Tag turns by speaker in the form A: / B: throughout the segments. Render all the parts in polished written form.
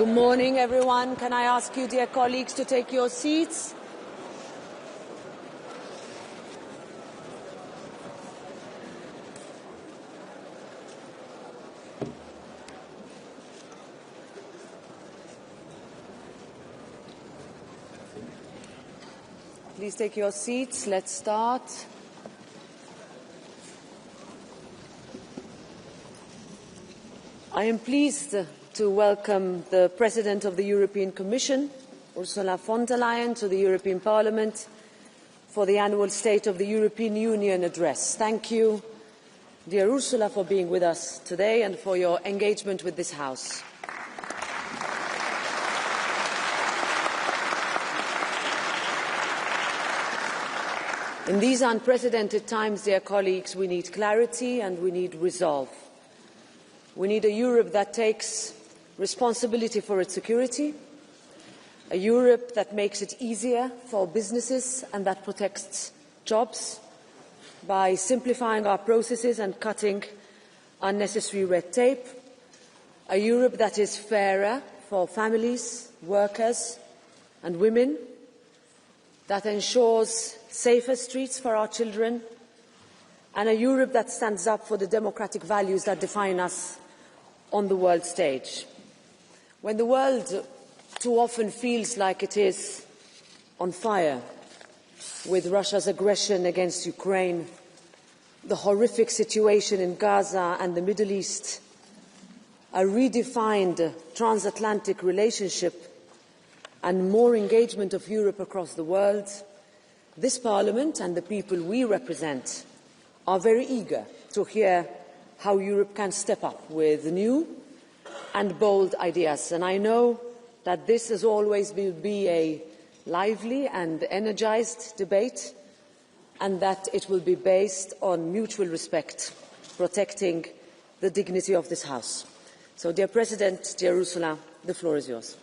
A: Good morning, everyone. Can I ask you, dear colleagues, to take your seats? Please take your seats. Let's start. I am pleased to welcome the President of the European Commission, Ursula von der Leyen, to the European Parliament for the annual State of the European Union address. Thank you, dear Ursula, for being with us today and for your engagement with this House. In these unprecedented times, dear colleagues, we need clarity and we need resolve. We need a Europe that takes responsibility for its security, a Europe that makes it easier for businesses and that protects jobs by simplifying our processes and cutting unnecessary red tape, a Europe that is fairer for families, workers and women, that ensures safer streets for our children, and a Europe that stands up for the democratic values that define us on the world stage. When the world too often feels like it is on fire with Russia's aggression against Ukraine, the horrific situation in Gaza and the Middle East, a redefined transatlantic relationship and more engagement of Europe across the world, this Parliament and the people we represent are very eager to hear how Europe can step up with new and bold ideas. And I know that this, as always, will be a lively and energised debate, and that it will be based on mutual respect, protecting the dignity of this House. So, dear President, dear Ursula, the floor is yours.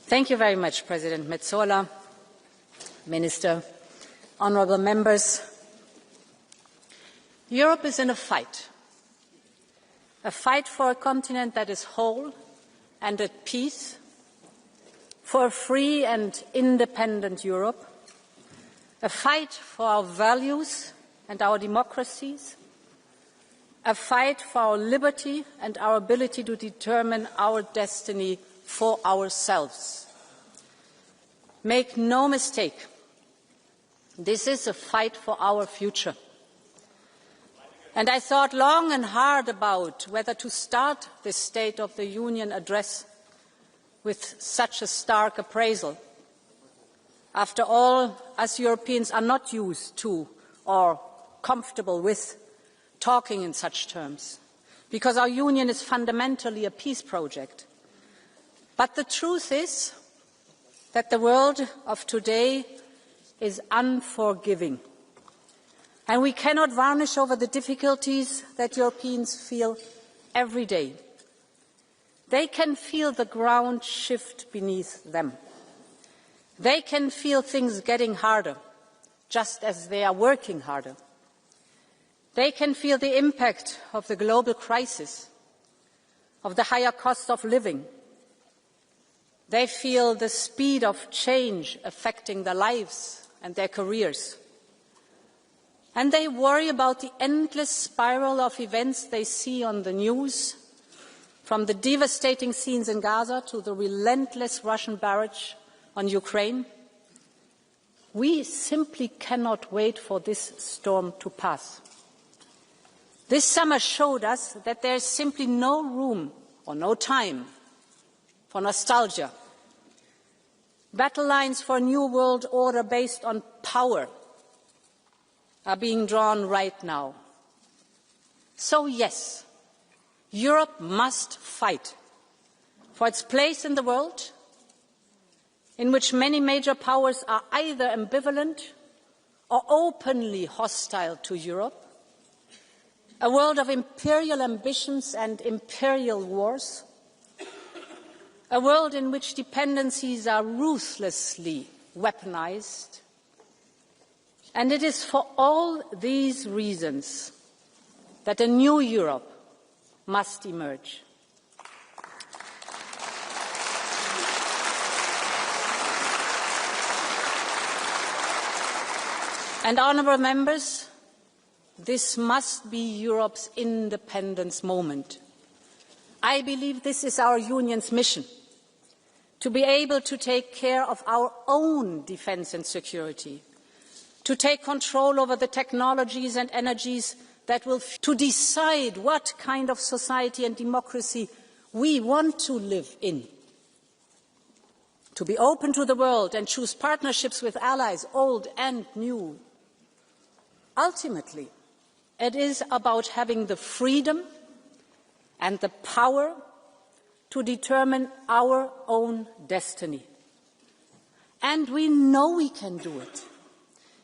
B: Thank you very much, President Metsola, Minister, honourable members. Europe is in a fight for a continent that is whole and at peace, for a free and independent Europe, a fight for our values and our democracies, a fight for our liberty and our ability to determine our destiny for ourselves. Make no mistake, this is a fight for our future. And I thought long and hard about whether to start this State of the Union address with such a stark appraisal. After all, us Europeans are not used to or comfortable with talking in such terms, because our union is fundamentally a peace project. But the truth is that the world of today is unforgiving, and we cannot varnish over the difficulties that Europeans feel every day. They can feel the ground shift beneath them. They can feel things getting harder, just as they are working harder. They can feel the impact of the global crisis, of the higher cost of living. They feel the speed of change affecting their lives and their careers. And they worry about the endless spiral of events they see on the news, from the devastating scenes in Gaza to the relentless Russian barrage on Ukraine. We simply cannot wait for this storm to pass. This summer showed us that there is simply no room or no time for nostalgia. Battle lines for a new world order based on power are being drawn right now. So yes, Europe must fight for its place in the world, in which many major powers are either ambivalent or openly hostile to Europe, a world of imperial ambitions and imperial wars, a world in which dependencies are ruthlessly weaponized, And it is for all these reasons that a new Europe must emerge. And, honourable members, this must be Europe's independence moment. I believe this is our Union's mission, to be able to take care of our own defence and security, to take control over the technologies and energies that will to decide what kind of society and democracy we want to live in, to be open to the world and choose partnerships with allies, old and new. Ultimately, it is about having the freedom and the power to determine our own destiny. And we know we can do it,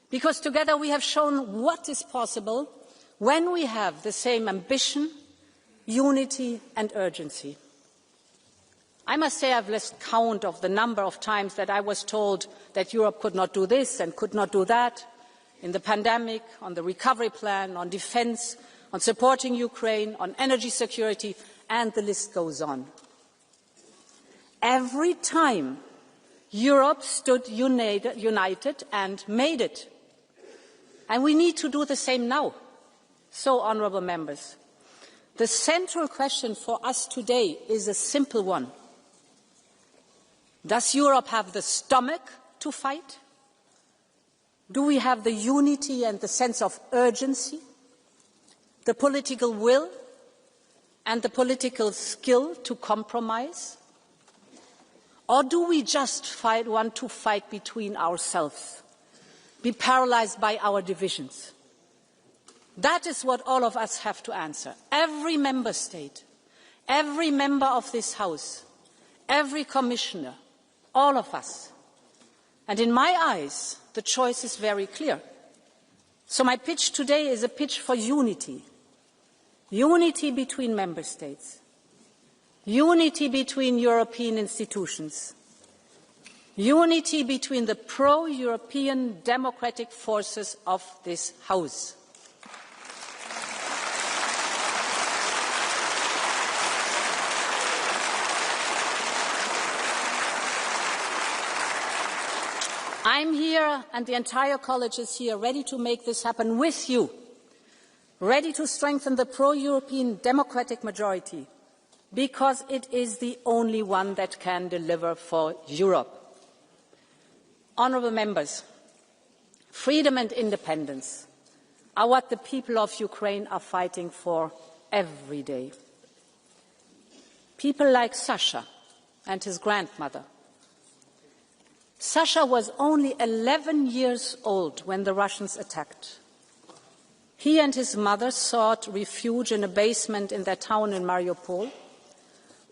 B: because together we have shown what is possible when we have the same ambition, unity and urgency. I must say I've lost count of the number of times that I was told that Europe could not do this and could not do that, in the pandemic, on the recovery plan, on defence, on supporting Ukraine, on energy security, and the list goes on. Every time, Europe stood united and made it. And we need to do the same now. So, honourable members, the central question for us today is a simple one. Does Europe have the stomach to fight? Do we have the unity and the sense of urgency, the political will and the political skill to compromise? Or do we just want to fight between ourselves, be paralysed by our divisions? That is what all of us have to answer. Every member state, every member of this House, every commissioner, all of us. And in my eyes, the choice is very clear. So my pitch today is a pitch for unity. Unity between member states. Unity between European institutions. Unity between the pro-European democratic forces of this House. I'm here, and the entire college is here, ready to make this happen with you, ready to strengthen the pro-European democratic majority, because it is the only one that can deliver for Europe. Honourable members, freedom and independence are what the people of Ukraine are fighting for every day. People like Sasha and his grandmother. Sasha was only 11 years old when the Russians attacked. He and his mother sought refuge in a basement in their town in Mariupol.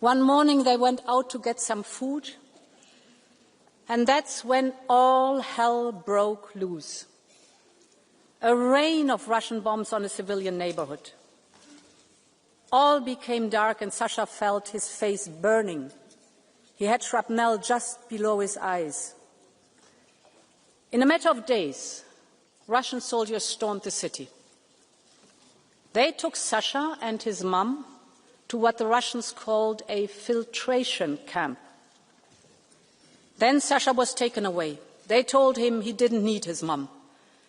B: One morning they went out to get some food, and that's when all hell broke loose. A rain of Russian bombs on a civilian neighborhood. All became dark and Sasha felt his face burning. He had shrapnel just below his eyes. In a matter of days, Russian soldiers stormed the city. They took Sasha and his mum to what the Russians called a filtration camp. Then Sasha was taken away. They told him he didn't need his mum.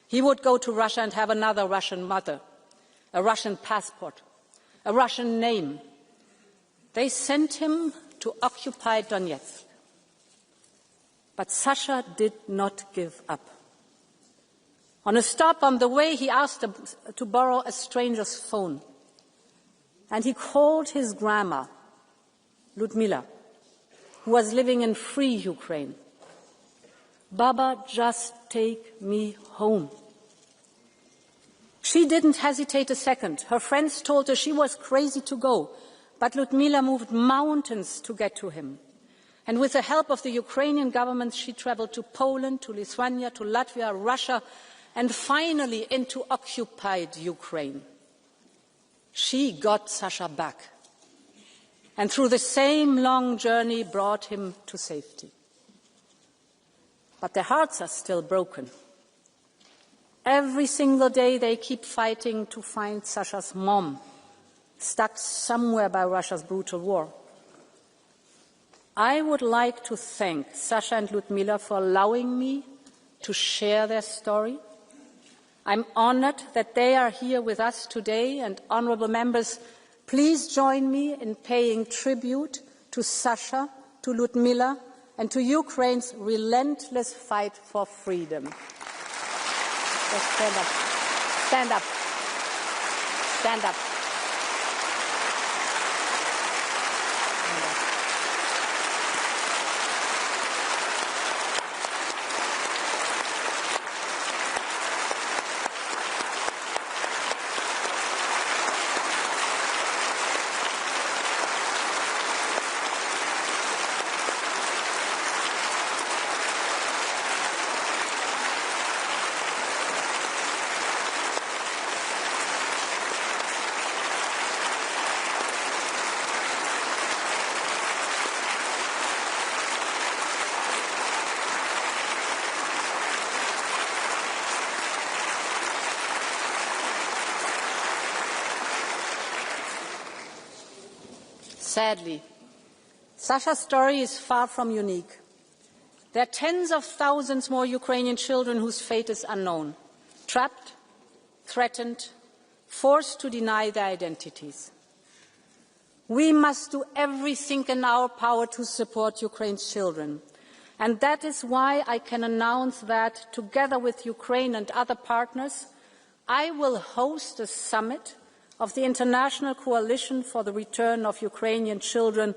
B: He would go to Russia and have another Russian mother, a Russian passport, a Russian name. They sent him to occupied Donetsk. But Sasha did not give up. On a stop on the way, he asked to borrow a stranger's phone. And he called his grandma, Ludmila, who was living in free Ukraine. Baba, just take me home. She didn't hesitate a second. Her friends told her she was crazy to go, but Ludmila moved mountains to get to him. And with the help of the Ukrainian government, she traveled to Poland, to Lithuania, to Latvia, Russia, and finally into occupied Ukraine. She got Sasha back, and through the same long journey brought him to safety. But their hearts are still broken. Every single day they keep fighting to find Sasha's mom, stuck somewhere by Russia's brutal war. I would like to thank Sasha and Ludmila for allowing me to share their story. I'm honored that they are here with us today, and honorable members, please join me in paying tribute to Sasha, to Ludmila, and to Ukraine's relentless fight for freedom. Just stand up. Stand up. Stand up. Sadly, Sasha's story is far from unique. There are tens of thousands more Ukrainian children whose fate is unknown, trapped, threatened, forced to deny their identities. We must do everything in our power to support Ukraine's children. And that is why I can announce that, together with Ukraine and other partners, I will host a summit of the International Coalition for the Return of Ukrainian Children.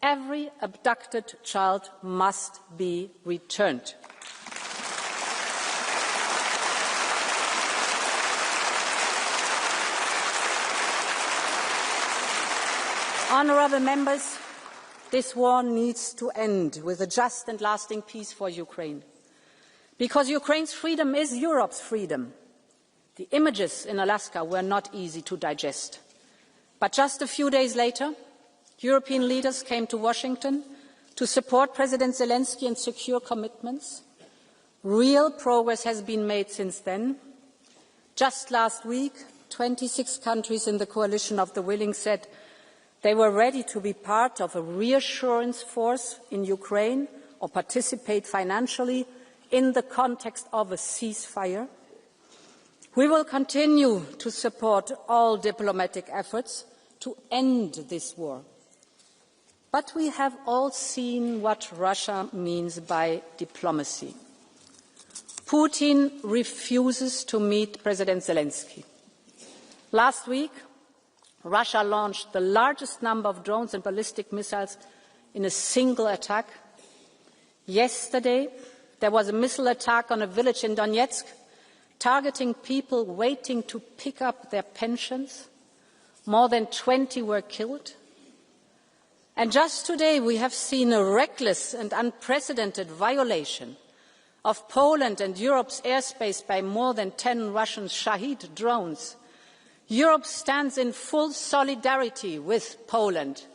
B: Every abducted child must be returned. Honourable members, this war needs to end with a just and lasting peace for Ukraine. Because Ukraine's freedom is Europe's freedom. The images in Alaska were not easy to digest. But just a few days later, European leaders came to Washington to support President Zelensky and secure commitments. Real progress has been made since then. Just last week, 26 countries in the coalition of the willing said they were ready to be part of a reassurance force in Ukraine or participate financially in the context of a ceasefire. We will continue to support all diplomatic efforts to end this war. But we have all seen what Russia means by diplomacy. Putin refuses to meet President Zelensky. Last week, Russia launched the largest number of drones and ballistic missiles in a single attack. Yesterday, there was a missile attack on a village in Donetsk, targeting people waiting to pick up their pensions. More than 20 were killed. And just today we have seen a reckless and unprecedented violation of Poland and Europe's airspace by more than 10 Russian Shahid drones. Europe stands in full solidarity with Poland.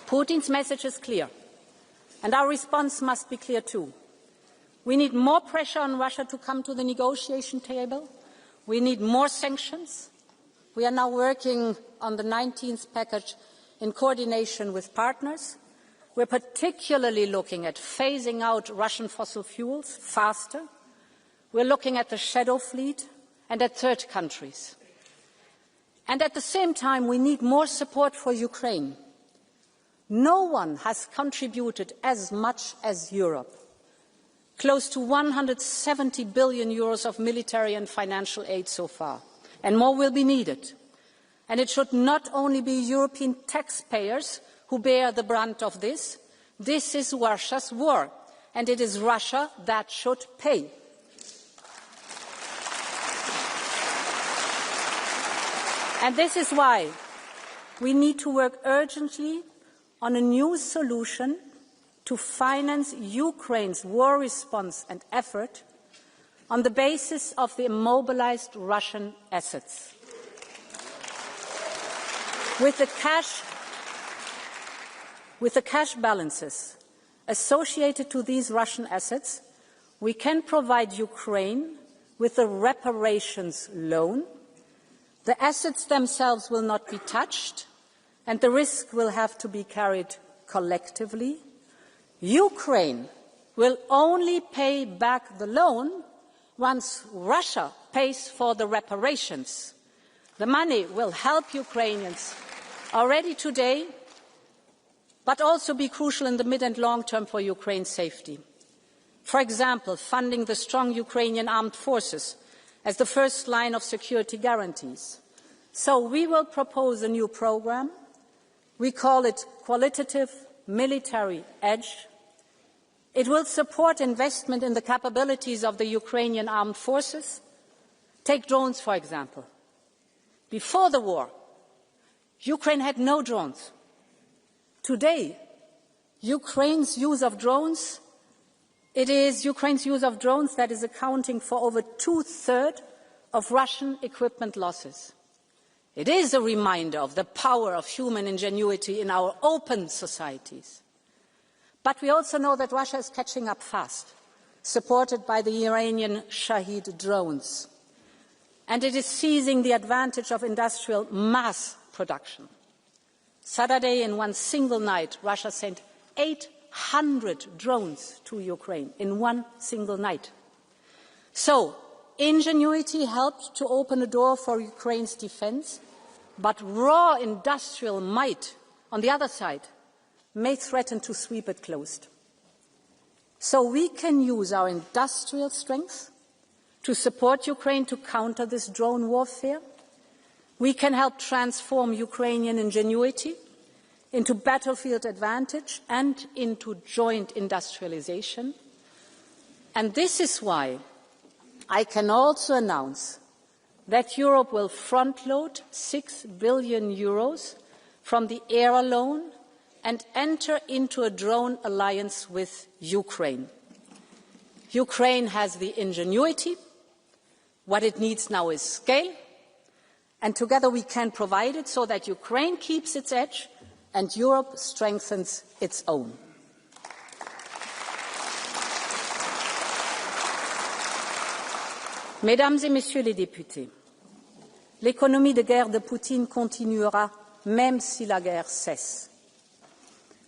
B: Putin's message is clear, and our response must be clear too. We need more pressure on Russia to come to the negotiation table. We need more sanctions. We are now working on the 19th package in coordination with partners. We're particularly looking at phasing out Russian fossil fuels faster. We're looking at the shadow fleet and at third countries. And at the same time, we need more support for Ukraine. No one has contributed as much as Europe. Close to 170 billion euros of military and financial aid so far, and more will be needed. And it should not only be European taxpayers who bear the brunt of this. This is Russia's war, and it is Russia that should pay. And this is why we need to work urgently on a new solution to finance Ukraine's war response and effort on the basis of the immobilized Russian assets. With the cash balances associated to these Russian assets, we can provide Ukraine with a reparations loan. The assets themselves will not be touched, and the risk will have to be carried collectively. Ukraine will only pay back the loan once Russia pays for the reparations. The money will help Ukrainians already today, but also be crucial in the mid and long term for Ukraine's safety. For example, funding the strong Ukrainian armed forces as the first line of security guarantees. So we will propose a new programme. We call it Qualitative Military Edge. It will support investment in the capabilities of the Ukrainian armed forces. Take drones, for example. Before the war, Ukraine had no drones. Today, Ukraine's use of drones, it is Ukraine's use of drones that is accounting for over 2/3 of Russian equipment losses. It is a reminder of the power of human ingenuity in our open societies. But we also know that Russia is catching up fast, supported by the Iranian Shahid drones. And it is seizing the advantage of industrial mass production. Saturday, in one single night, Russia sent 800 drones to Ukraine in one single night. So, ingenuity helped to open a door for Ukraine's defense, but raw industrial might, on the other side, may threaten to sweep it closed. So we can use our industrial strength to support Ukraine to counter this drone warfare. We can help transform Ukrainian ingenuity into battlefield advantage and into joint industrialization. And this is why I can also announce that Europe will front-load 6 billion euros from the ERA loan and enter into a drone alliance with Ukraine. Ukraine has the ingenuity. What it needs now is scale. And together we can provide it so that Ukraine keeps its edge and Europe strengthens its own. Mesdames et Messieurs les députés, l'économie de guerre de Poutine continuera même si la guerre cesse.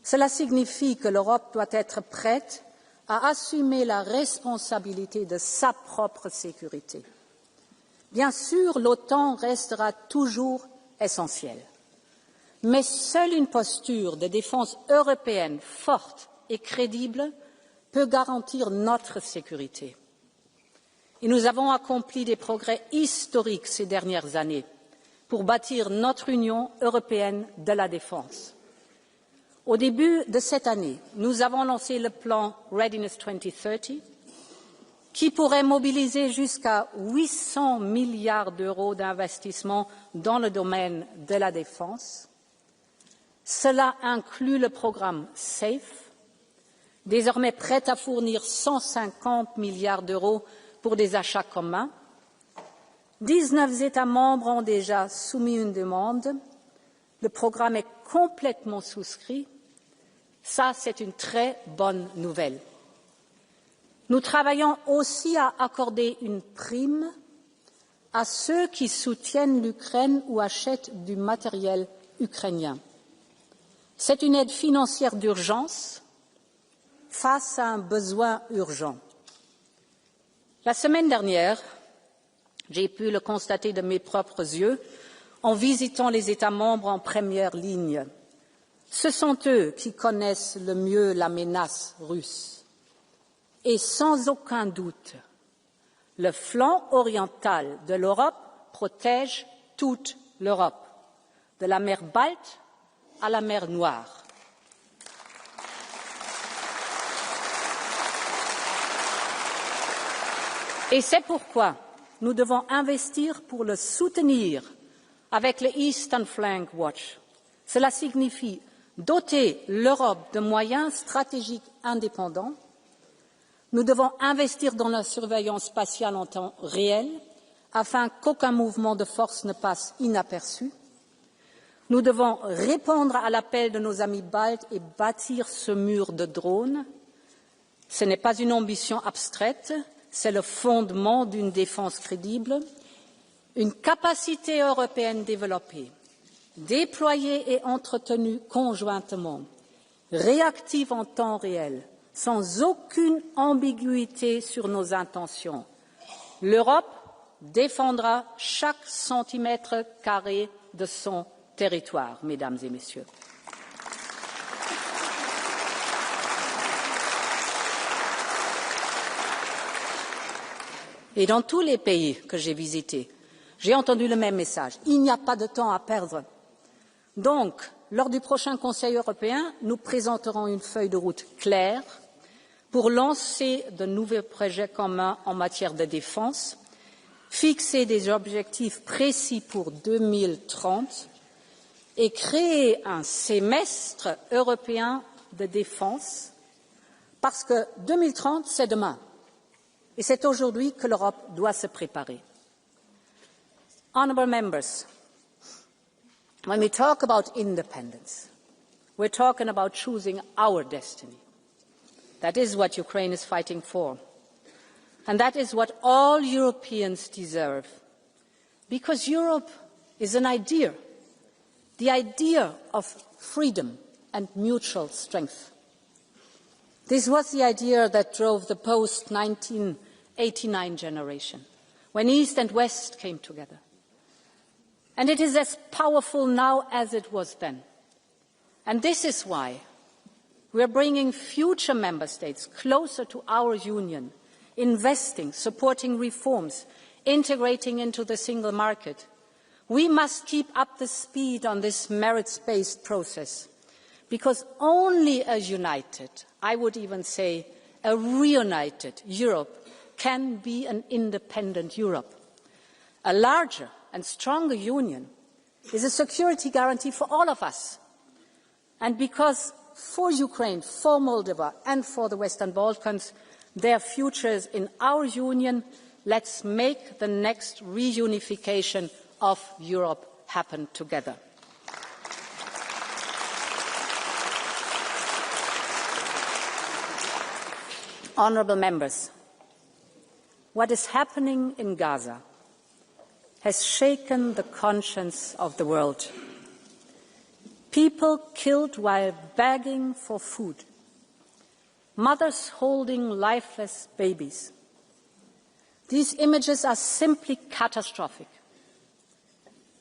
B: Cela signifie que l'Europe doit être prête à assumer la responsabilité de sa propre sécurité. Bien sûr, l'OTAN restera toujours essentielle, mais seule une posture de défense européenne forte et crédible peut garantir notre sécurité. Et nous avons accompli des progrès historiques ces dernières années pour bâtir notre Union européenne de la défense. Au début de cette année, nous avons lancé le plan Readiness 2030, qui pourrait mobiliser jusqu'à 800 milliards d'euros d'investissement dans le domaine de la défense. Cela inclut le programme SAFE, désormais prêt à fournir 150 milliards d'euros pour des achats communs. 19 États membres ont déjà soumis une demande. Le programme est complètement souscrit. Ça, c'est une très bonne nouvelle. Nous travaillons aussi à accorder une prime à ceux qui soutiennent l'Ukraine ou achètent du matériel ukrainien. C'est une aide financière d'urgence face à un besoin urgent. La semaine dernière, j'ai pu le constater de mes propres yeux en visitant les États membres en première ligne. Ce sont eux qui connaissent le mieux la menace russe. Et sans aucun doute, le flanc oriental de l'Europe protège toute l'Europe, de la mer Balte à la mer Noire. Et c'est pourquoi nous devons investir pour le soutenir avec le Eastern Flank Watch. Cela signifie doter l'Europe de moyens stratégiques indépendants. Nous devons investir dans la surveillance spatiale en temps réel afin qu'aucun mouvement de force ne passe inaperçu. Nous devons répondre à l'appel de nos amis baltes et bâtir ce mur de drones. Ce n'est pas une ambition abstraite, c'est le fondement d'une défense crédible. Une capacité européenne développée, déployée et entretenue conjointement, réactive en temps réel, sans aucune ambiguïté sur nos intentions. L'Europe défendra chaque centimètre carré de son territoire, mesdames et messieurs. Et dans tous les pays que j'ai visités, j'ai entendu le même message. Il n'y a pas de temps à perdre. Donc, lors du prochain Conseil européen, nous présenterons une feuille de route claire pour lancer de nouveaux projets communs en matière de défense, fixer des objectifs précis pour 2030 et créer un semestre européen de défense, parce que 2030, c'est demain. Et c'est aujourd'hui que l'Europe doit se préparer. Honourable members, when we talk about independence, we're talking about choosing our destiny. That is what Ukraine is fighting for. And that is what all Europeans deserve. Because Europe is an idea, the idea of freedom and mutual strength. This was the idea that drove the post-1989 generation, when East and West came together. And it is as powerful now as it was then. And this is why we are bringing future member states closer to our union, investing, supporting reforms, integrating into the single market. We must keep up the speed on this merits-based process, because only a united, I would even say a reunited Europe can be an independent Europe. A larger and stronger union is a security guarantee for all of us. And because for Ukraine, for Moldova and for the Western Balkans, their futures in our union, let's make the next reunification of Europe happen together. Honourable members, what is happening in Gaza has shaken the conscience of the world. People killed while begging for food. Mothers holding lifeless babies. These images are simply catastrophic.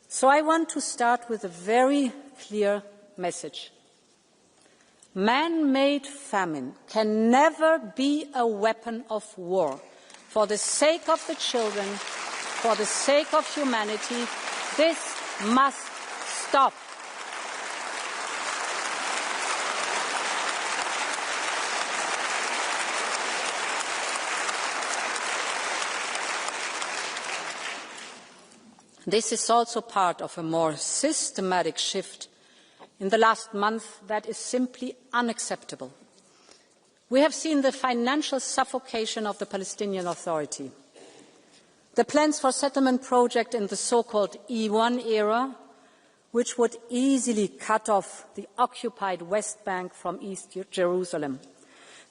B: So I want to start with a very clear message. Man-made famine can never be a weapon of war. For the sake of the children, for the sake of humanity, this must stop. This is also part of a more systematic shift in the last month that is simply unacceptable. We have seen the financial suffocation of the Palestinian Authority. The plans for settlement project in the so-called E1 era, which would easily cut off the occupied West Bank from East Jerusalem.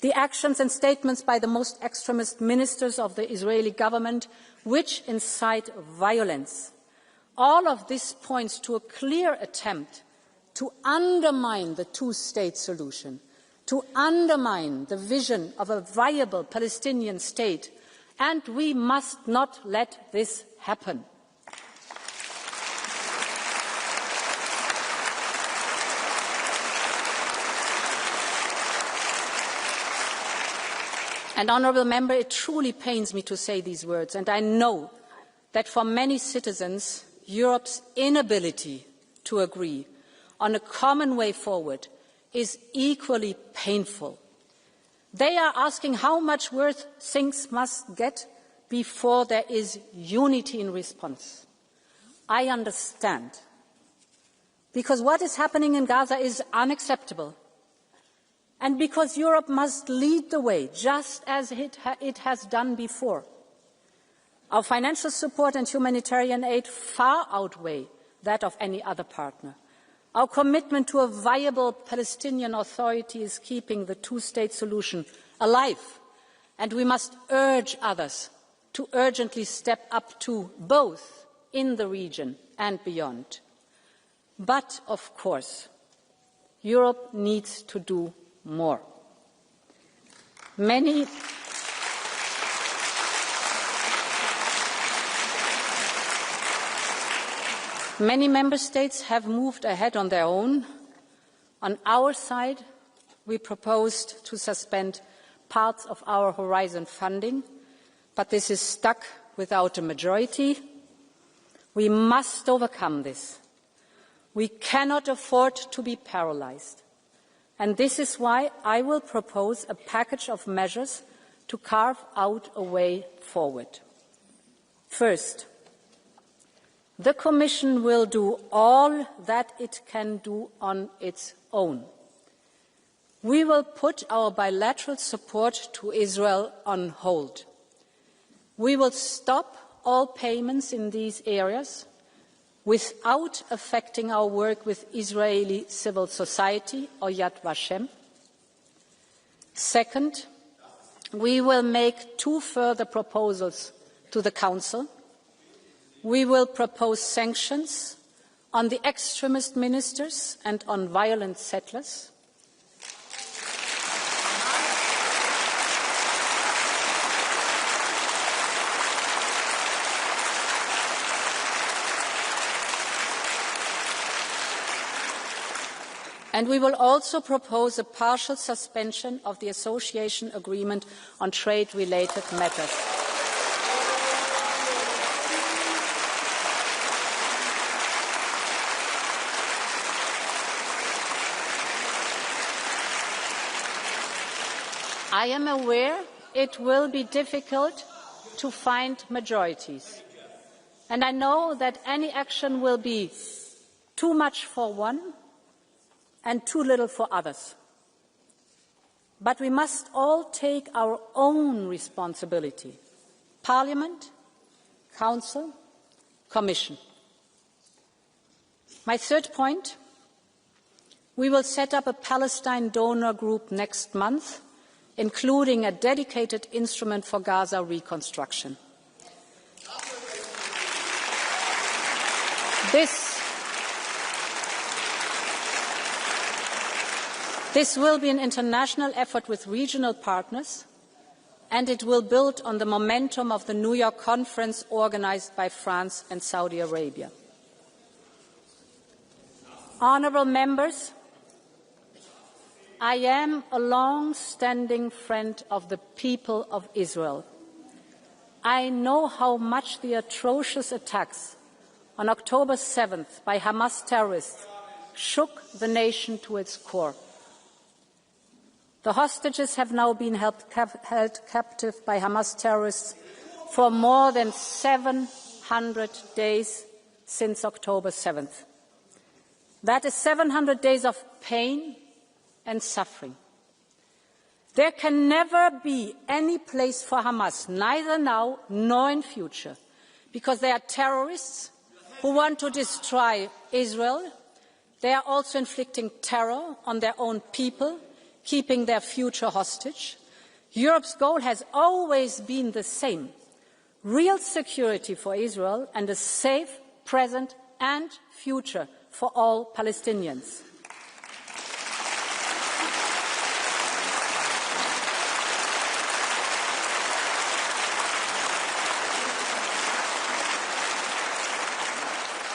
B: The actions and statements by the most extremist ministers of the Israeli government, which incite violence. All of this points to a clear attempt to undermine the two-state solution, to undermine the vision of a viable Palestinian state, and we must not let this happen. And, honourable member, it truly pains me to say these words, and I know that for many citizens, Europe's inability to agree on a common way forward is equally painful. They are asking how much worse things must get before there is unity in response. I understand. Because what is happening in Gaza is unacceptable. And because Europe must lead the way, just as it has done before. Our financial support and humanitarian aid far outweigh that of any other partner. Our commitment to a viable Palestinian Authority is keeping the two-state solution alive, and we must urge others to urgently step up too, both in the region and beyond. But, of course, Europe needs to do more. Many member states have moved ahead on their own. On our side, we proposed to suspend parts of our Horizon funding, but this is stuck without a majority. We must overcome this. We cannot afford to be paralysed. And this is why I will propose a package of measures to carve out a way forward. First, the Commission will do all that it can do on its own. We will put our bilateral support to Israel on hold. We will stop all payments in these areas without affecting our work with Israeli civil society or Yad Vashem. Second, we will make 2 further proposals to the Council. We will propose sanctions on the extremist ministers and on violent settlers. And we will also propose a partial suspension of the association agreement on trade-related matters. I am aware it will be difficult to find majorities. And I know that any action will be too much for one and too little for others. But we must all take our own responsibility. Parliament, Council, Commission. My third point, we will set up a Palestine donor group next month, including a dedicated instrument for Gaza reconstruction. This will be an international effort with regional partners, and it will build on the momentum of the New York conference organised by France and Saudi Arabia. Honourable members, I am a long-standing friend of the people of Israel. I know how much the atrocious attacks on October 7th by Hamas terrorists shook the nation to its core. The hostages have now been held captive by Hamas terrorists for more than 700 days since October 7th. That is 700 days of pain and suffering. There can never be any place for Hamas, neither now nor in future, because they are terrorists who want to destroy Israel. They are also inflicting terror on their own people, keeping their future hostage. Europe's goal has always been the same: real security for Israel and a safe present and future for all Palestinians.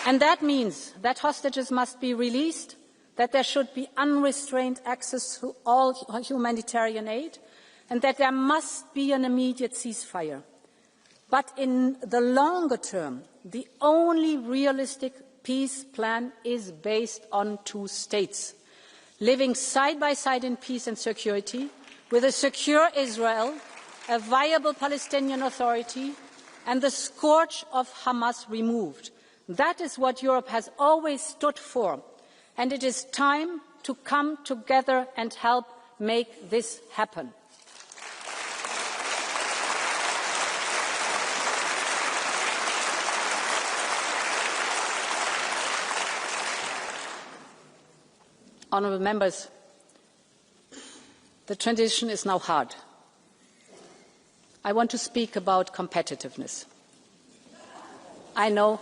B: And that means that hostages must be released, that there should be unrestrained access to all humanitarian aid, and that there must be an immediate ceasefire. But in the longer term, the only realistic peace plan is based on 2 states, living side by side in peace and security, with a secure Israel a viable Palestinian Authority, and the scourge of Hamas removed. That is what Europe has always stood for, and it is time to come together and help make this happen. Honourable members, the transition is now hard. I want to speak about competitiveness. I know,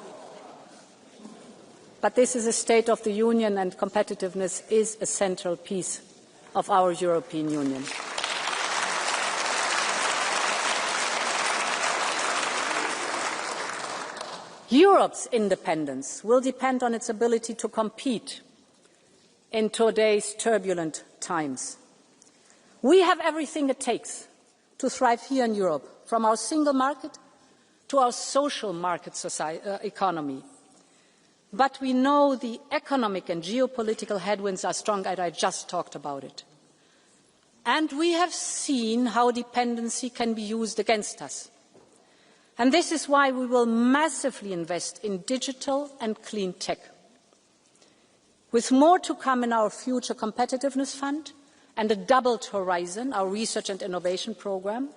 B: but this is a State of the Union, and competitiveness is a central piece of our European Union. Europe's independence will depend on its ability to compete in today's turbulent times. We have everything it takes to thrive here in Europe, from our single market to our social market economy. But we know the economic and geopolitical headwinds are strong, and I just talked about it. And we have seen how dependency can be used against us. And this is why we will massively invest in digital and clean tech, with more to come in our future competitiveness fund and a doubled horizon, our research and innovation programme.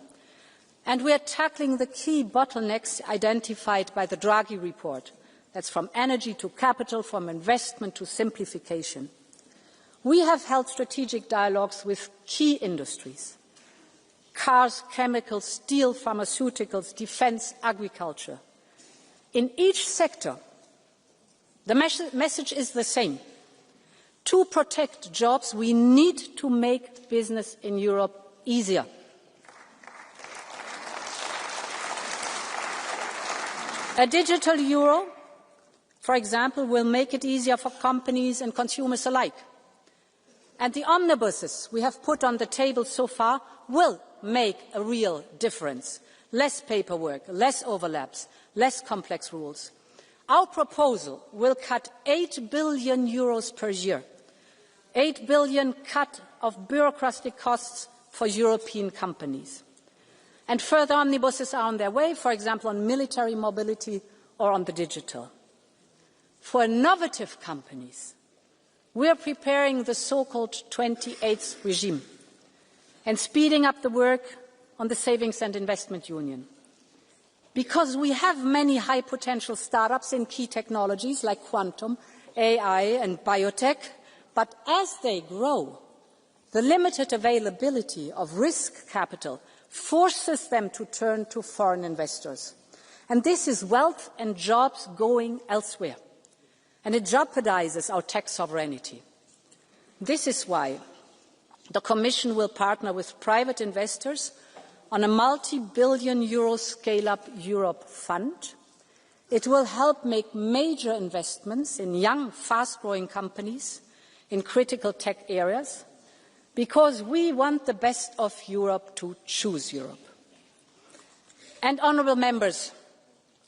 B: And we are tackling the key bottlenecks identified by the Draghi report. That's from energy to capital, from investment to simplification. We have held strategic dialogues with key industries: cars, chemicals, steel, pharmaceuticals, defence, agriculture. In each sector, the message is the same. To protect jobs, we need to make business in Europe easier. A digital euro, for example, will make it easier for companies and consumers alike. And the omnibuses we have put on the table so far will make a real difference. Less paperwork, less overlaps, less complex rules. Our proposal will cut €8 billion per year, €8 billion cut of bureaucratic costs for European companies. And further omnibuses are on their way, for example, on military mobility or on the digital. For innovative companies, we are preparing the so-called 28th regime and speeding up the work on the Savings and Investment Union. Because we have many high-potential startups in key technologies like quantum, AI and biotech, but as they grow, the limited availability of risk capital forces them to turn to foreign investors. And this is wealth and jobs going elsewhere. And it jeopardizes our tech sovereignty. This is why the Commission will partner with private investors on a multi-billion euro Scale-up Europe fund. It will help make major investments in young, fast-growing companies in critical tech areas, because we want the best of Europe to choose Europe. And, honourable members,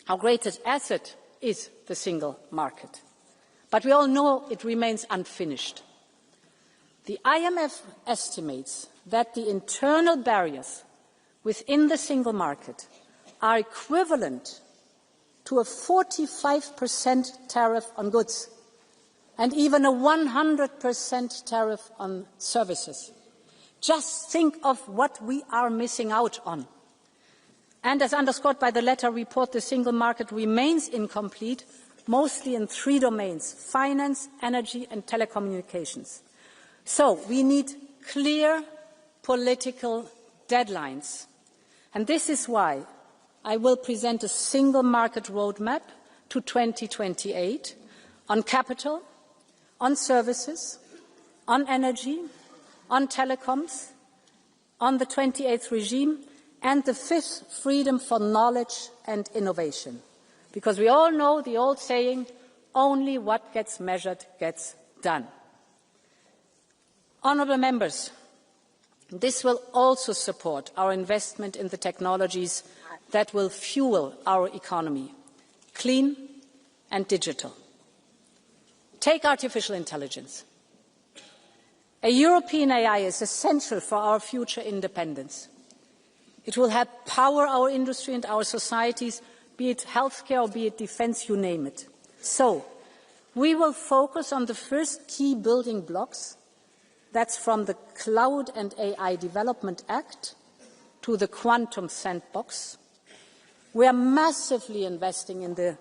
B: our greatest asset is the single market. But we all know it remains unfinished. The IMF estimates that the internal barriers within the single market are equivalent to a 45% tariff on goods and even a 100% tariff on services. Just think of what we are missing out on. And as underscored by the latter report, the single market remains incomplete, mostly in 3 domains: finance, energy and telecommunications. So we need clear political deadlines. And this is why I will present a single market roadmap to 2028 on capital, on services, on energy, on telecoms, on the 28th regime, and the 5th, freedom for knowledge and innovation. Because we all know the old saying, only what gets measured gets done. Honourable members, this will also support our investment in the technologies that will fuel our economy, clean and digital. Take artificial intelligence. A European AI is essential for our future independence. It will help power our industry and our societies, be it healthcare or be it defence, you name it. So, we will focus on the first key building blocks. That's from the Cloud and AI Development Act to the Quantum Sandbox. We are massively investing in the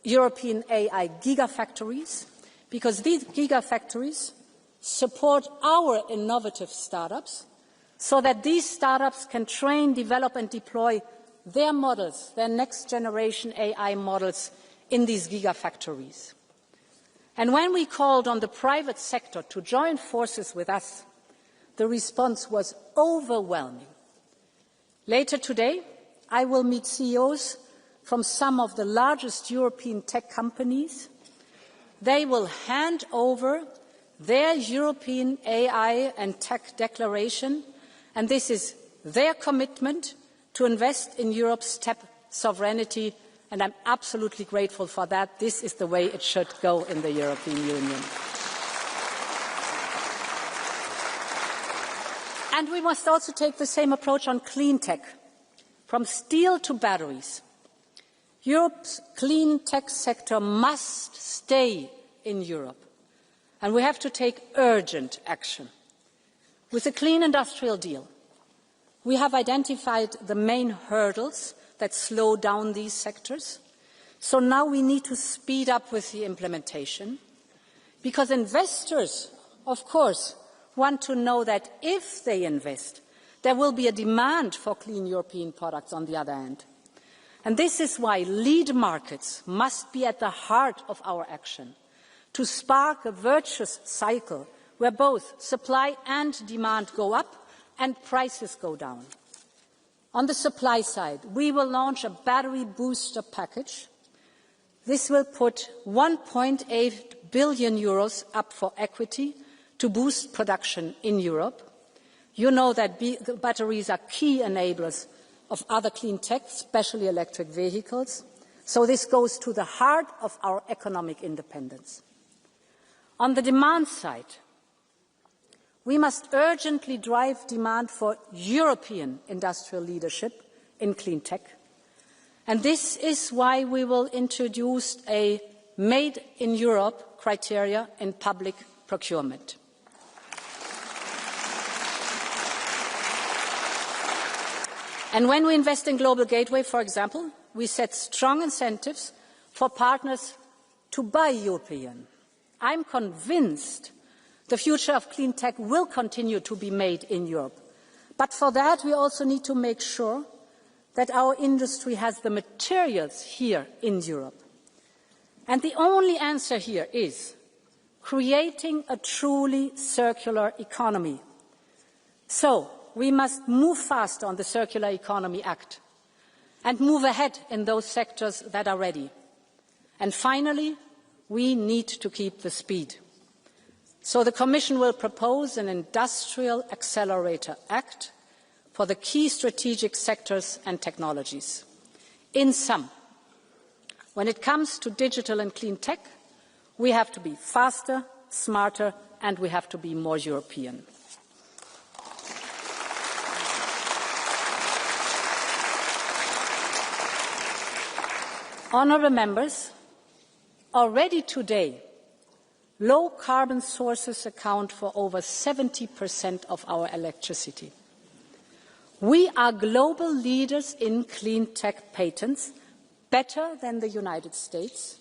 B: European AI gigafactories because these gigafactories support our innovative startups so that these startups can train, develop and deploy their models, their next generation AI models in these gigafactories. And when we called on the private sector to join forces with us, the response was overwhelming. Later today, I will meet CEOs from some of the largest European tech companies. They will hand over their European AI and tech declaration, and this is their commitment to invest in Europe's tech sovereignty, and I'm absolutely grateful for that. This is the way it should go in the European Union. And we must also take the same approach on clean tech, from steel to batteries. Europe's clean tech sector must stay in Europe, and we have to take urgent action. With the Clean Industrial Deal, we have identified the main hurdles that slow down these sectors. So now we need to speed up with the implementation, because investors, of course, want to know that if they invest, there will be a demand for clean European products on the other hand. And this is why lead markets must be at the heart of our action, to spark a virtuous cycle where both supply and demand go up and prices go down. On the supply side, we will launch a battery booster package. This will put 1.8 billion euros up for equity to boost production in Europe. You know that batteries are key enablers of other clean tech, especially electric vehicles. So this goes to the heart of our economic independence. On the demand side, we must urgently drive demand for European industrial leadership in clean tech. And this is why we will introduce a Made in Europe criteria in public procurement. And when we invest in Global Gateway, for example, we set strong incentives for partners to buy European. I'm convinced the future of clean tech will continue to be made in Europe. But for that, we also need to make sure that our industry has the materials here in Europe. And the only answer here is creating a truly circular economy. So, we must move fast on the Circular Economy Act and move ahead in those sectors that are ready. And finally, we need to keep the speed. So the Commission will propose an Industrial Accelerator Act for the key strategic sectors and technologies. In sum, when it comes to digital and clean tech, we have to be faster, smarter, and we have to be more European. Honourable members, already today, low-carbon sources account for over 70% of our electricity. We are global leaders in clean tech patents, better than the United States,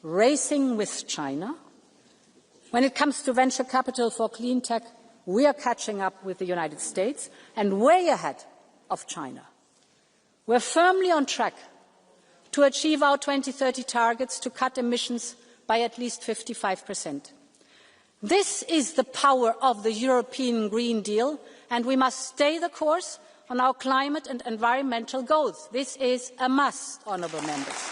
B: racing with China. When it comes to venture capital for clean tech, we are catching up with the United States and way ahead of China. We're firmly on track to achieve our 2030 targets to cut emissions by at least 55%. This is the power of the European Green Deal, and we must stay the course on our climate and environmental goals. This is a must, honourable members.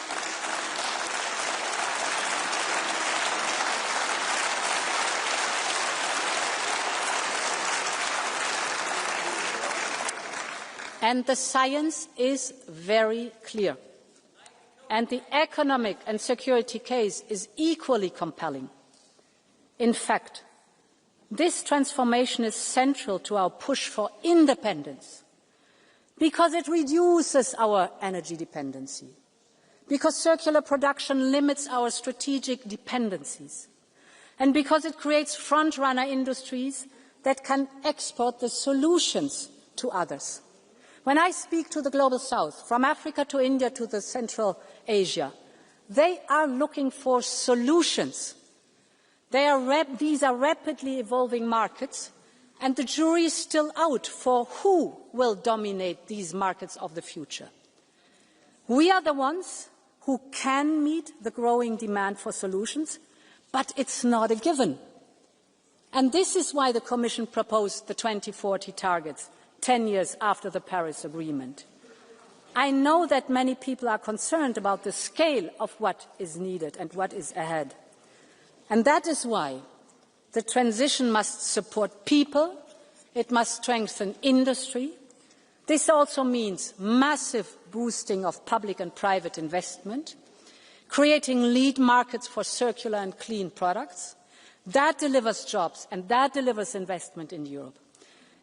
B: And the science is very clear. And the economic and security case is equally compelling. In fact, this transformation is central to our push for independence, because it reduces our energy dependency, because circular production limits our strategic dependencies, and because it creates front-runner industries that can export the solutions to others. When I speak to the Global South, from Africa to India to the Central Asia, they are looking for solutions. These are rapidly evolving markets, and the jury is still out for who will dominate these markets of the future. We are the ones who can meet the growing demand for solutions, but it's not a given. And this is why the Commission proposed the 2040 targets, 10 years after the Paris Agreement. I know that many people are concerned about the scale of what is needed and what is ahead. And that is why the transition must support people, it must strengthen industry. This also means massive boosting of public and private investment, creating lead markets for circular and clean products. That delivers jobs and that delivers investment in Europe.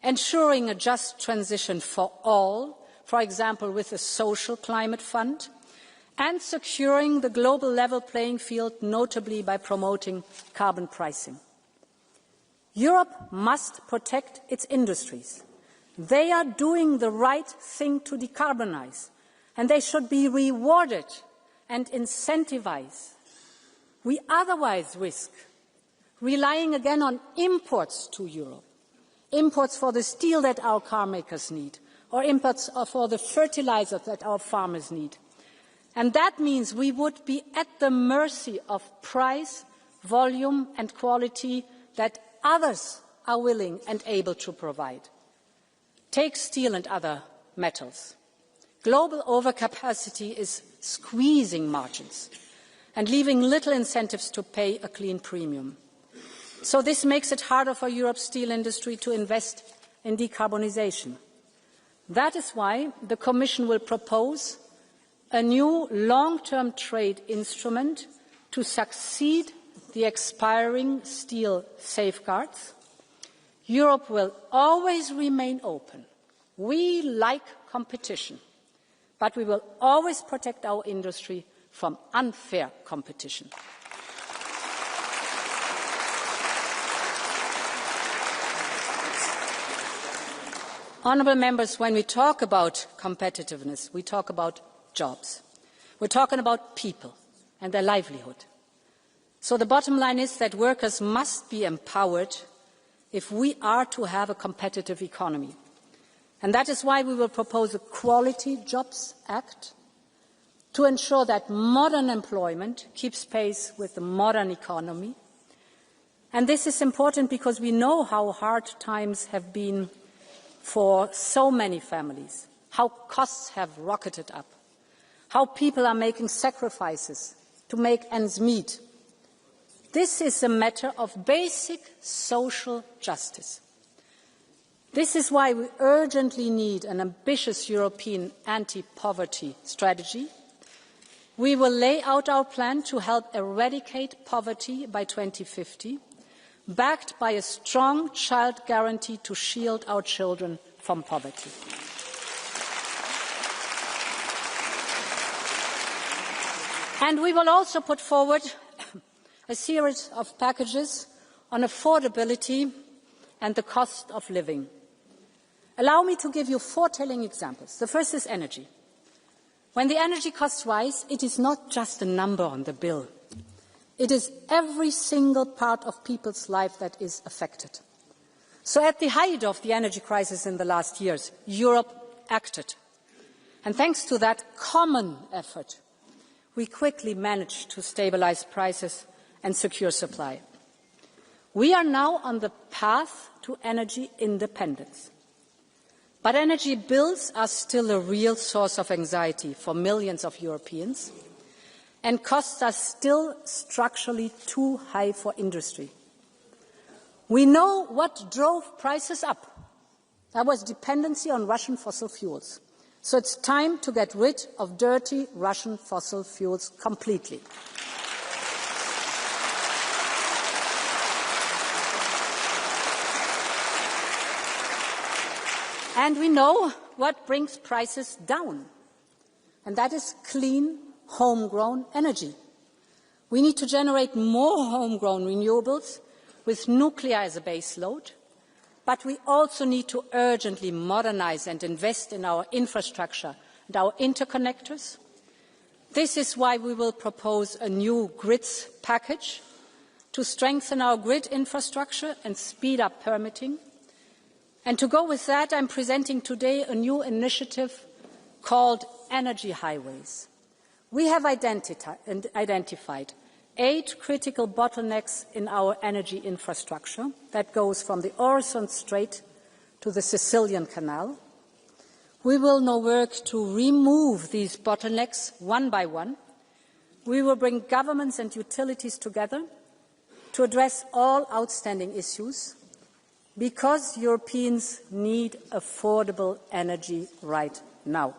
B: Ensuring a just transition for all, for example with a social climate fund, and securing the global level playing field, notably by promoting carbon pricing. Europe must protect its industries. They are doing the right thing to decarbonise, and they should be rewarded and incentivised. We otherwise risk relying again on imports to Europe, imports for the steel that our car makers need, or imports for the fertilizer that our farmers need. And that means we would be at the mercy of price, volume and quality that others are willing and able to provide. Take steel and other metals. Global overcapacity is squeezing margins and leaving little incentives to pay a clean premium. So this makes it harder for Europe's steel industry to invest in decarbonisation. That is why the Commission will propose a new long-term trade instrument to succeed the expiring steel safeguards. Europe will always remain open. We like competition, but we will always protect our industry from unfair competition. Honourable members, when we talk about competitiveness, we talk about jobs. We're talking about people and their livelihood. So the bottom line is that workers must be empowered if we are to have a competitive economy. And that is why we will propose a Quality Jobs Act to ensure that modern employment keeps pace with the modern economy. And this is important because we know how hard times have been for so many families, how costs have rocketed up, how people are making sacrifices to make ends meet. This is a matter of basic social justice. This is why we urgently need an ambitious European anti-poverty strategy. We will lay out our plan to help eradicate poverty by 2050, backed by a strong child guarantee to shield our children from poverty. And we will also put forward a series of packages on affordability and the cost of living. Allow me to give you 4 telling examples. The first is energy. When the energy costs rise, it is not just a number on the bill. It is every single part of people's life that is affected. So at the height of the energy crisis in the last years, Europe acted. And thanks to that common effort, we quickly managed to stabilise prices and secure supply. We are now on the path to energy independence. But energy bills are still a real source of anxiety for millions of Europeans, and costs are still structurally too high for industry. We know what drove prices up. That was dependency on Russian fossil fuels. So it's time to get rid of dirty Russian fossil fuels completely. And we know what brings prices down, and that is clean, homegrown energy. We need to generate more homegrown renewables with nuclear as a base load, but we also need to urgently modernise and invest in our infrastructure and our interconnectors. This is why we will propose a new grids package to strengthen our grid infrastructure and speed up permitting. And to go with that, I'm presenting today a new initiative called Energy Highways. We have identified 8 critical bottlenecks in our energy infrastructure that goes from the Øresund Strait to the Sicilian Canal. We will now work to remove these bottlenecks one by one. We will bring governments and utilities together to address all outstanding issues, because Europeans need affordable energy right now.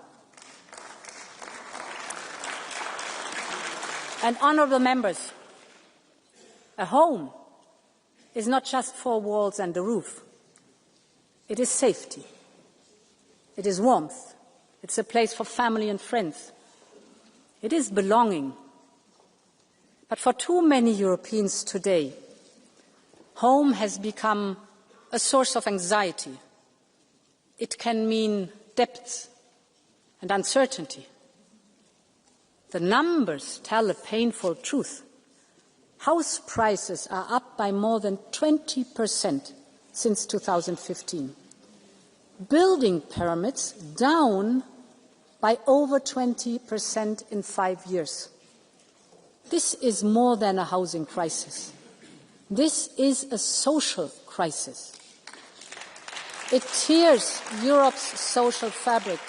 B: And honourable members, a home is not just 4 walls and a roof. It is safety. It is warmth. It's a place for family and friends. It is belonging. But for too many Europeans today, home has become a source of anxiety. It can mean debts and uncertainty. The numbers tell a painful truth. House prices are up by more than 20% since 2015. Building permits down by over 20% in 5 years. This is more than a housing crisis. This is a social crisis. It tears Europe's social fabric.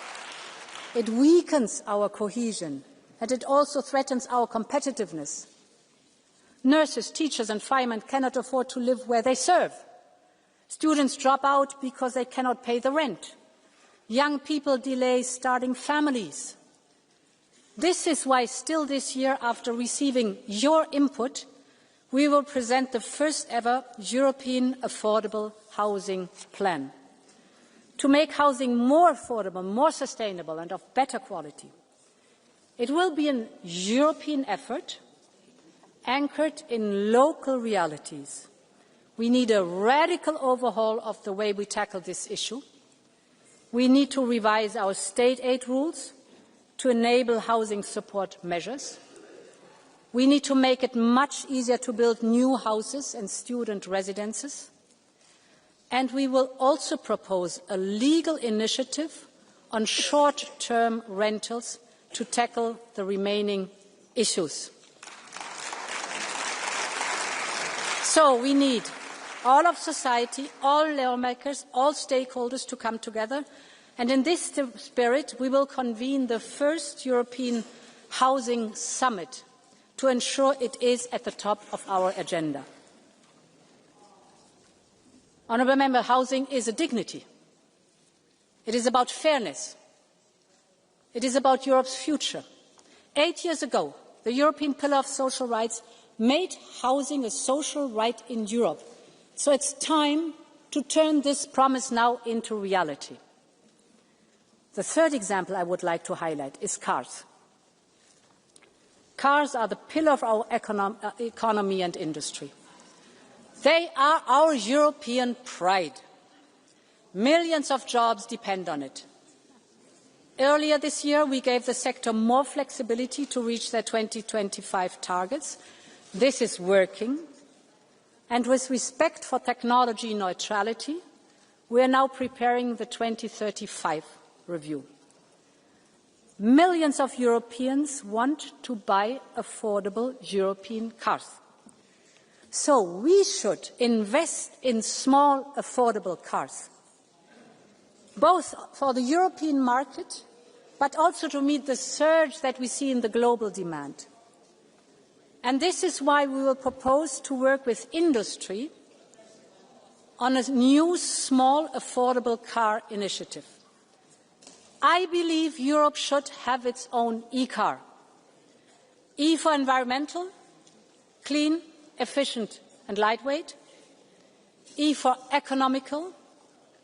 B: It weakens our cohesion, and it also threatens our competitiveness. Nurses, teachers and firemen cannot afford to live where they serve. Students drop out because they cannot pay the rent. Young people delay starting families. This is why still this year, after receiving your input, we will present the first ever European affordable housing plan to make housing more affordable, more sustainable and of better quality. It will be a European effort anchored in local realities. We need a radical overhaul of the way we tackle this issue. We need to revise our state aid rules to enable housing support measures. We need to make it much easier to build new houses and student residences. And we will also propose a legal initiative on short-term rentals to tackle the remaining issues. So we need all of society, all lawmakers, all stakeholders to come together. And in this spirit, we will convene the first European Housing Summit to ensure it is at the top of our agenda. Honourable Member, housing is a dignity. It is about fairness. It is about Europe's future. 8 years ago, the European Pillar of Social Rights made housing a social right in Europe. So it's time to turn this promise now into reality. The third example I would like to highlight is cars. Cars are the pillar of our economy and industry. They are our European pride. Millions of jobs depend on it. Earlier this year, we gave the sector more flexibility to reach their 2025 targets. This is working. And with respect for technology neutrality, we are now preparing the 2035 review. Millions of Europeans want to buy affordable European cars. So we should invest in small, affordable cars, both for the European market, but also to meet the surge that we see in the global demand. And this is why we will propose to work with industry on a new, small, affordable car initiative. I believe Europe should have its own e-car. E for environmental, clean, efficient and lightweight. E for economical,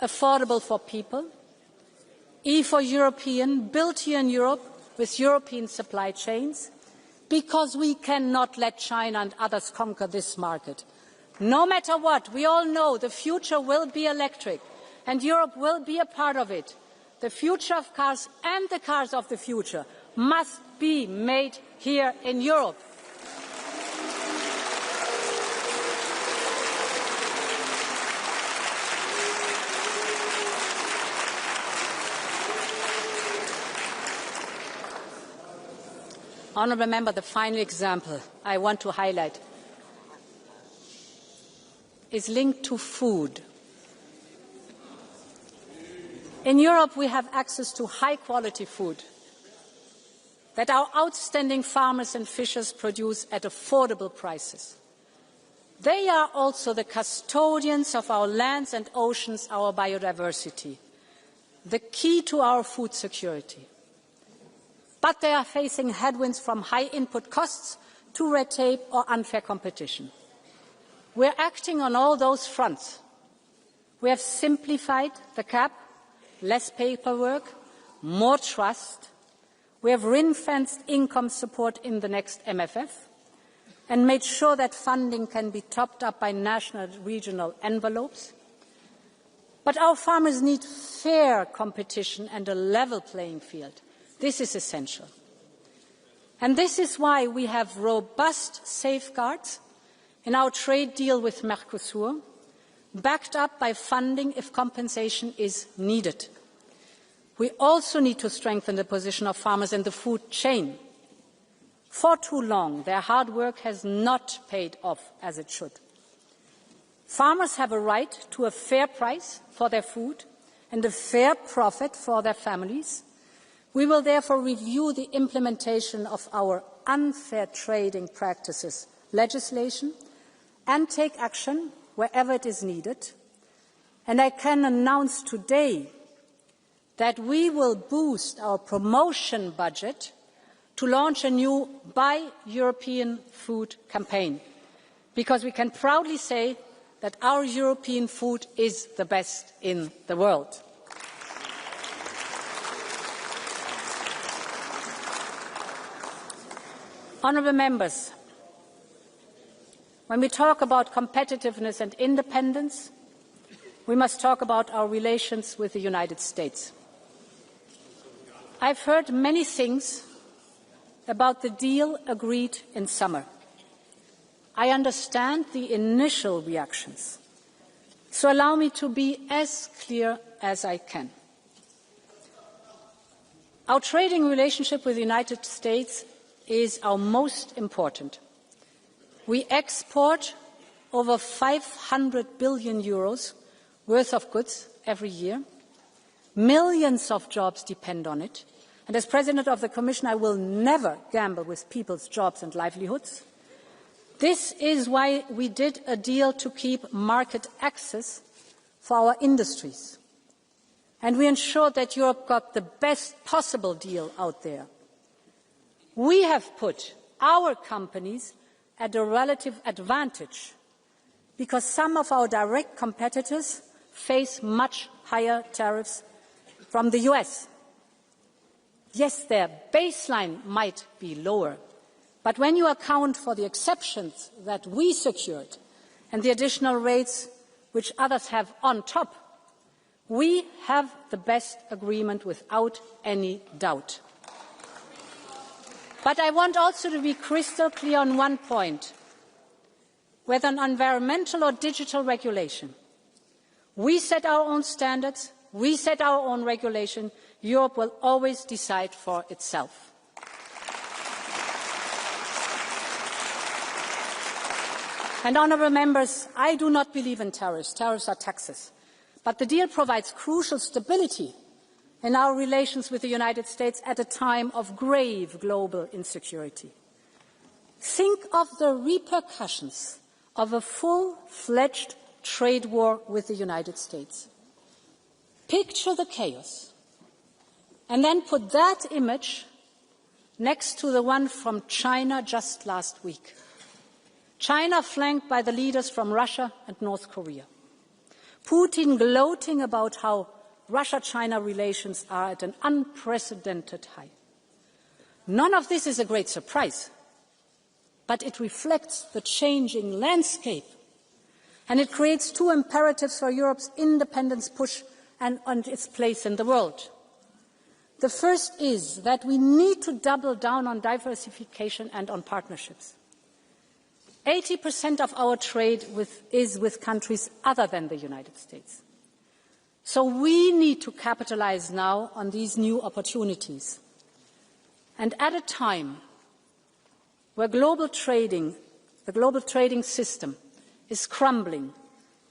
B: affordable for people. E for European, built here in Europe with European supply chains, because we cannot let China and others conquer this market. No matter what, we all know the future will be electric, and Europe will be a part of it. The future of cars and the cars of the future must be made here in Europe. Honourable Member, the final example I want to highlight is linked to food. In Europe, we have access to high-quality food that our outstanding farmers and fishers produce at affordable prices. They are also the custodians of our lands and oceans, our biodiversity, the key to our food security. But they are facing headwinds from high input costs to red tape or unfair competition. We are acting on all those fronts. We have simplified the CAP, less paperwork, more trust. We have ring-fenced income support in the next MFF and made sure that funding can be topped up by national and regional envelopes. But our farmers need fair competition and a level playing field. This is essential. And this is why we have robust safeguards in our trade deal with Mercosur, backed up by funding if compensation is needed. We also need to strengthen the position of farmers in the food chain. For too long, their hard work has not paid off as it should. Farmers have a right to a fair price for their food and a fair profit for their families. We will therefore review the implementation of our unfair trading practices legislation and take action wherever it is needed. And I can announce today that we will boost our promotion budget to launch a new Buy European Food campaign, because we can proudly say that our European food is the best in the world. Honourable Members, when we talk about competitiveness and independence, we must talk about our relations with the United States. I've heard many things about the deal agreed in summer. I understand the initial reactions, so allow me to be as clear as I can. Our trading relationship with the United States is our most important. We export over 500 billion euros worth of goods every year. Millions of jobs depend on it. And as President of the Commission, I will never gamble with people's jobs and livelihoods. This is why we did a deal to keep market access for our industries. And we ensured that Europe got the best possible deal out there. We have put our companies at a relative advantage because some of our direct competitors face much higher tariffs from the US. Yes, their baseline might be lower, but when you account for the exceptions that we secured and the additional rates which others have on top, we have the best agreement without any doubt. But I want also to be crystal clear on one point. Whether on environmental or digital regulation, we set our own standards, we set our own regulation. Europe will always decide for itself. And honourable members, I do not believe in tariffs. Tariffs are taxes. But the deal provides crucial stability in our relations with the United States at a time of grave global insecurity. Think of the repercussions of a full-fledged trade war with the United States. Picture the chaos, and then put that image next to the one from China just last week. China flanked by the leaders from Russia and North Korea. Putin gloating about how Russia-China relations are at an unprecedented high. None of this is a great surprise, but it reflects the changing landscape, and it creates two imperatives for Europe's independence push and its place in the world. The first is that we need to double down on diversification and on partnerships. 80% of our trade is with countries other than the United States. So we need to capitalize now on these new opportunities. And at a time where the global trading system is crumbling,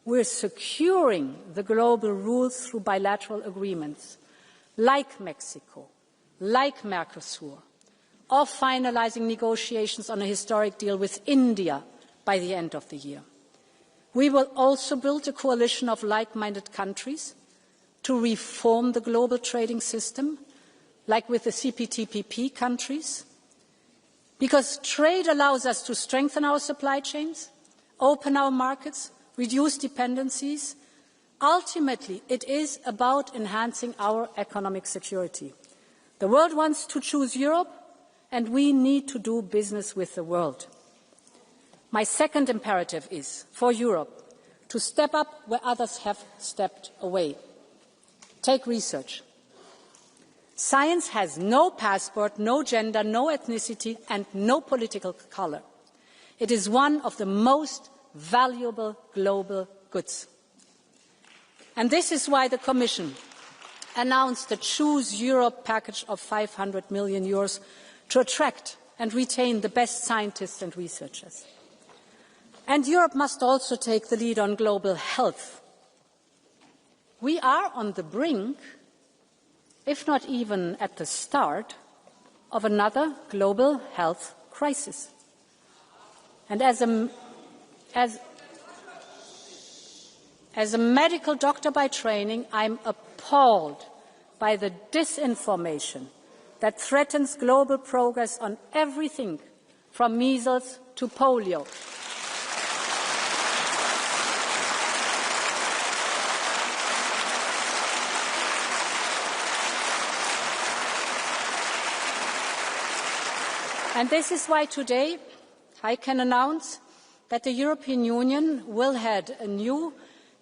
B: we're securing the global rules through bilateral agreements like Mexico, like Mercosur, or finalising negotiations on a historic deal with India by the end of the year. We will also build a coalition of like-minded countries to reform the global trading system, like with the CPTPP countries, because trade allows us to strengthen our supply chains, open our markets, reduce dependencies. Ultimately, it is about enhancing our economic security. The world wants to choose Europe, and we need to do business with the world. My second imperative is for Europe to step up where others have stepped away. Take research. Science has no passport, no gender, no ethnicity, and no political colour. It is one of the most valuable global goods. And this is why the Commission announced the Choose Europe package of €500 million to attract and retain the best scientists and researchers. And Europe must also take the lead on global health. We are on the brink, if not even at the start, of another global health crisis. And as a medical doctor by training, I'm appalled by the disinformation that threatens global progress on everything from measles to polio. And this is why today I can announce that the European Union will head a new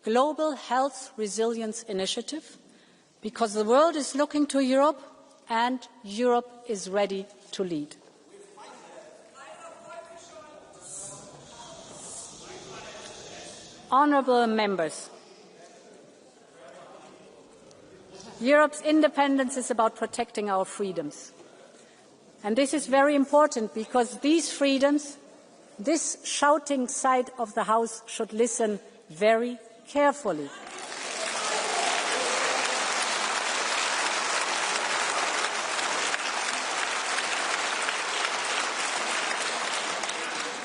B: global health resilience initiative, because the world is looking to Europe and Europe is ready to lead. Honourable members, Europe's independence is about protecting our freedoms. And this is very important, because these freedoms, this shouting side of the House should listen very carefully.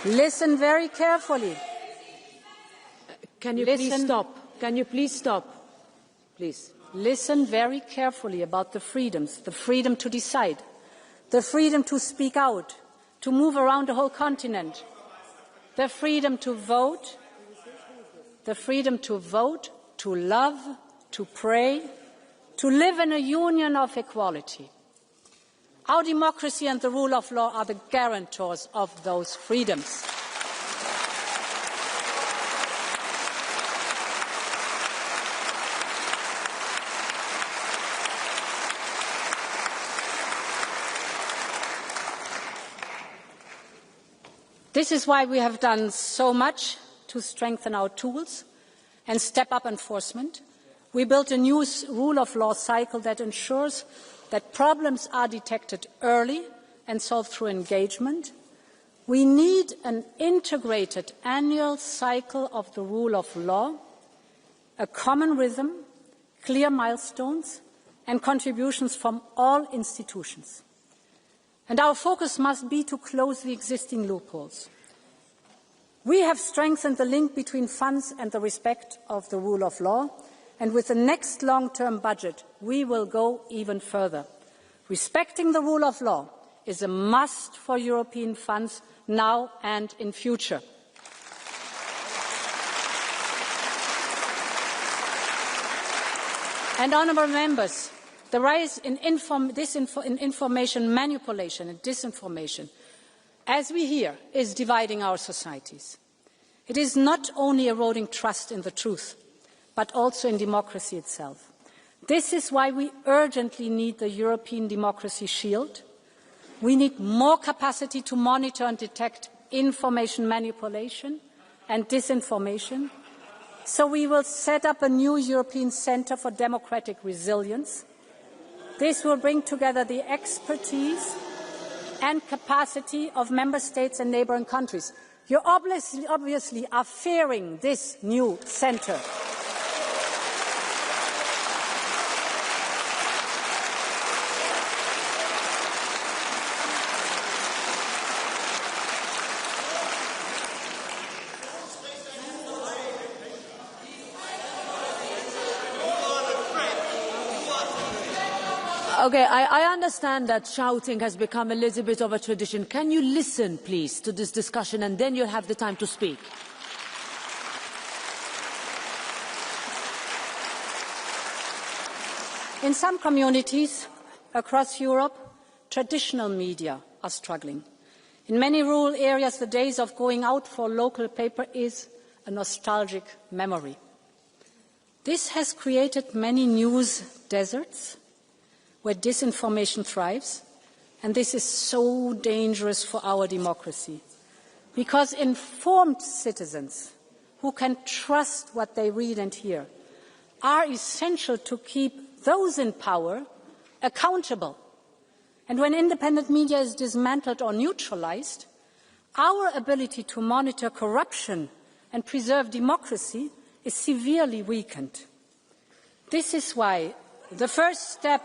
B: Listen very carefully.
A: Can you please stop? Can you please stop? Please.
B: Listen very carefully about the freedoms, the freedom to decide, the freedom to speak out, to move around the whole continent, the freedom to vote, to love, to pray, to live in a union of equality. Our democracy and the rule of law are the guarantors of those freedoms. This is why we have done so much to strengthen our tools and step up enforcement. We built a new rule of law cycle that ensures that problems are detected early and solved through engagement. We need an integrated annual cycle of the rule of law, a common rhythm, clear milestones, and contributions from all institutions. And our focus must be to close the existing loopholes. We have strengthened the link between funds and the respect of the rule of law, and with the next long-term budget, we will go even further. Respecting the rule of law is a must for European funds now and in future. And honourable members, the rise in information manipulation and disinformation, as we hear, is dividing our societies. It is not only eroding trust in the truth, but also in democracy itself. This is why we urgently need the European Democracy Shield. We need more capacity to monitor and detect information manipulation and disinformation. So we will set up a new European Centre for Democratic Resilience. This will bring together the expertise and capacity of member states and neighbouring countries. You obviously are fearing this new centre.
A: Okay, I understand that shouting has become a little bit of a tradition. Can you listen, please, to this discussion, and then you'll have the time to speak?
B: In some communities across Europe, traditional media are struggling. In many rural areas, the days of going out for local paper is a nostalgic memory. This has created many news deserts where disinformation thrives, and this is so dangerous for our democracy. Because informed citizens who can trust what they read and hear are essential to keep those in power accountable. And when independent media is dismantled or neutralized, our ability to monitor corruption and preserve democracy is severely weakened. This is why the first step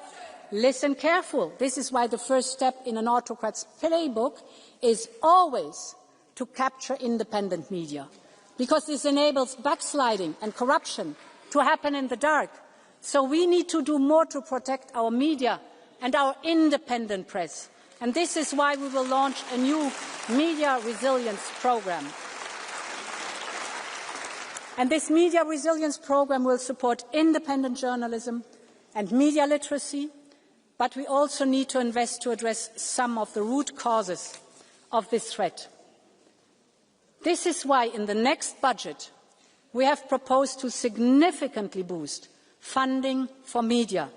B: Listen careful. This is why the first step in an autocrat's playbook is always to capture independent media, because this enables backsliding and corruption to happen in the dark. So we need to do more to protect our media and our independent press. And this is why we will launch a new media resilience programme. And this media resilience programme will support independent journalism and media literacy, but we also need to invest to address some of the root causes of this threat. This is why in the next budget we have proposed to significantly boost funding for media.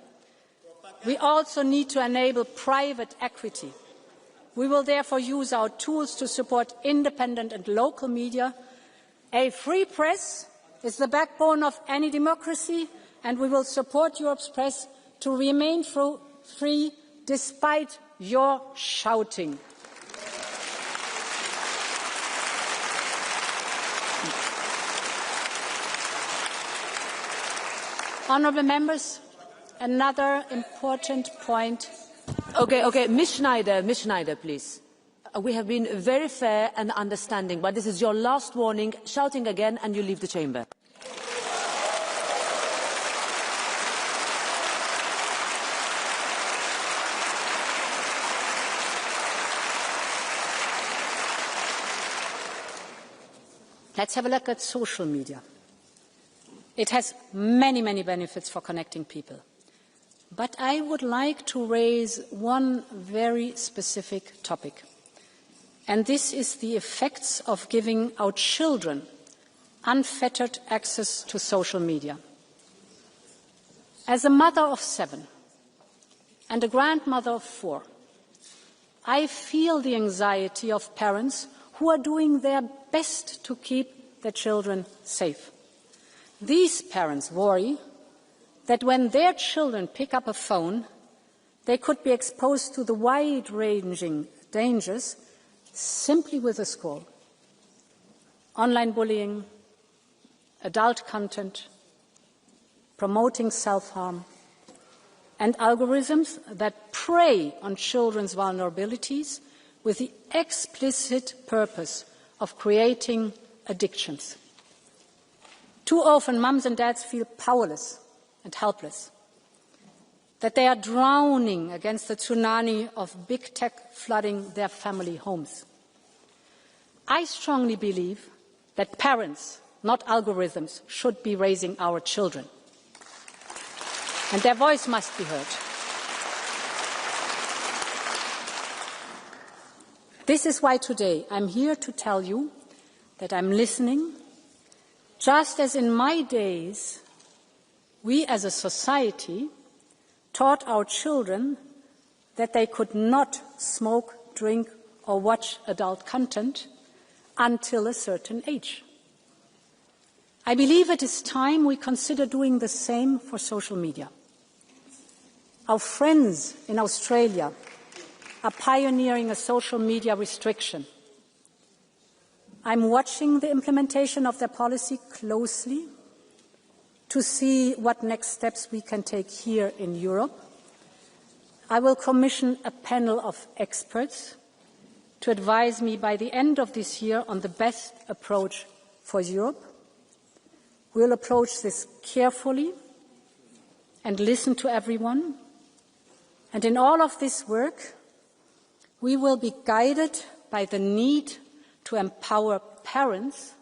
B: We also need to enable private equity. We will therefore use our tools to support independent and local media. A free press is the backbone of any democracy, and we will support Europe's press to remain free despite your shouting. Honourable members, another important point.
A: Okay, Ms. Schneider, please. We have been very fair and understanding, but this is your last warning. Shouting again and you leave the chamber.
B: Let's have a look at social media. It has many, many benefits for connecting people. But I would like to raise one very specific topic, and this is the effects of giving our children unfettered access to social media. As a mother of 7 and a grandmother of 4, I feel the anxiety of parents who are doing their best to keep their children safe. These parents worry that when their children pick up a phone, they could be exposed to the wide-ranging dangers simply with a scroll. Online bullying, adult content, promoting self-harm, and algorithms that prey on children's vulnerabilities with the explicit purpose of creating addictions. Too often, mums and dads feel powerless and helpless, that they are drowning against the tsunami of big tech flooding their family homes. I strongly believe that parents, not algorithms, should be raising our children. and their voice must be heard. This is why today I'm here to tell you that I'm listening, just as in my days we as a society taught our children that they could not smoke, drink or watch adult content until a certain age. I believe it is time we consider doing the same for social media. Our friends in Australia are pioneering a social media restriction. I'm watching the implementation of their policy closely to see what next steps we can take here in Europe. I will commission a panel of experts to advise me by the end of this year on the best approach for Europe. We'll approach this carefully and listen to everyone. And in all of this work, we will be guided by the need to empower parents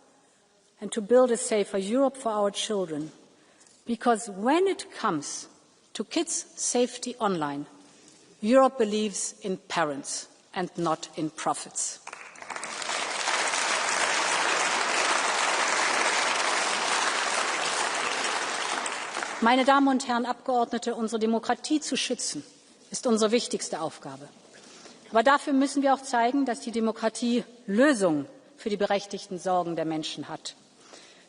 B: and to build a safer Europe for our children. Because when it comes to kids' safety online, Europe believes in parents and not in profits. Meine Damen und Herren Abgeordnete, unsere Demokratie zu schützen, ist unsere wichtigste Aufgabe. Aber dafür müssen wir auch zeigen, dass die Demokratie Lösungen für die berechtigten Sorgen der Menschen hat.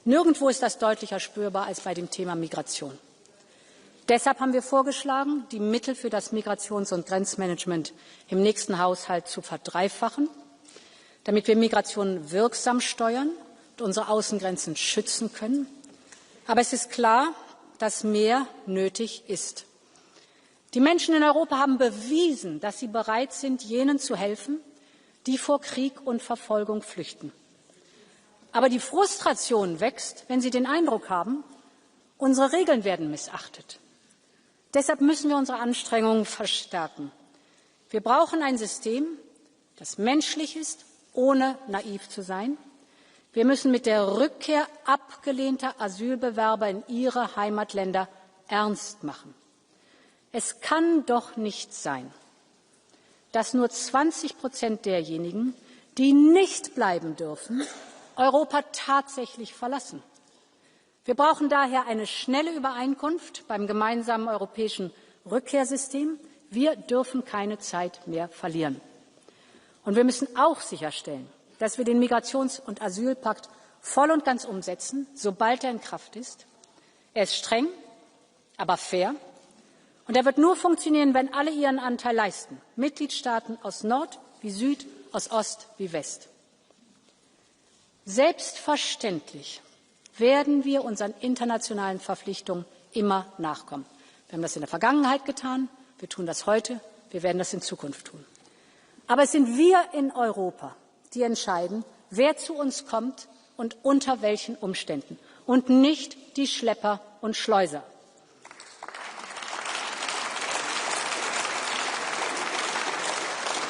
B: Nirgendwo ist das deutlicher spürbar als bei dem Thema Migration. Deshalb haben wir vorgeschlagen, die Mittel für das Migrations- und Grenzmanagement im nächsten Haushalt zu verdreifachen, damit wir Migration wirksam steuern und unsere Außengrenzen schützen können. Aber es ist klar, dass mehr nötig ist. Die Menschen in Europa haben bewiesen, dass sie bereit sind, jenen zu helfen, die vor Krieg und Verfolgung flüchten. Aber die Frustration wächst, wenn sie den Eindruck haben, unsere Regeln werden missachtet. Deshalb müssen wir unsere Anstrengungen verstärken. Wir brauchen ein System, das menschlich ist, ohne naiv zu sein. Wir müssen mit der Rückkehr abgelehnter Asylbewerber in ihre Heimatländer ernst machen. Es kann doch nicht sein, dass nur 20% derjenigen, die nicht bleiben dürfen, Europa tatsächlich verlassen. Wir brauchen daher eine schnelle Übereinkunft beim gemeinsamen europäischen Rückkehrsystem. Wir dürfen keine Zeit mehr verlieren. Und wir müssen auch sicherstellen, dass wir den Migrations- und Asylpakt voll und ganz umsetzen, sobald er in Kraft ist. Er ist streng, aber fair. Und er wird nur funktionieren, wenn alle ihren Anteil leisten. Mitgliedstaaten aus Nord wie Süd, aus Ost wie West. Selbstverständlich werden wir unseren internationalen Verpflichtungen immer nachkommen. Wir haben das in der Vergangenheit getan, wir tun das heute, wir werden das in Zukunft tun. Aber es sind wir in Europa, die entscheiden, wer zu uns kommt und unter welchen Umständen, und nicht die Schlepper und Schleuser.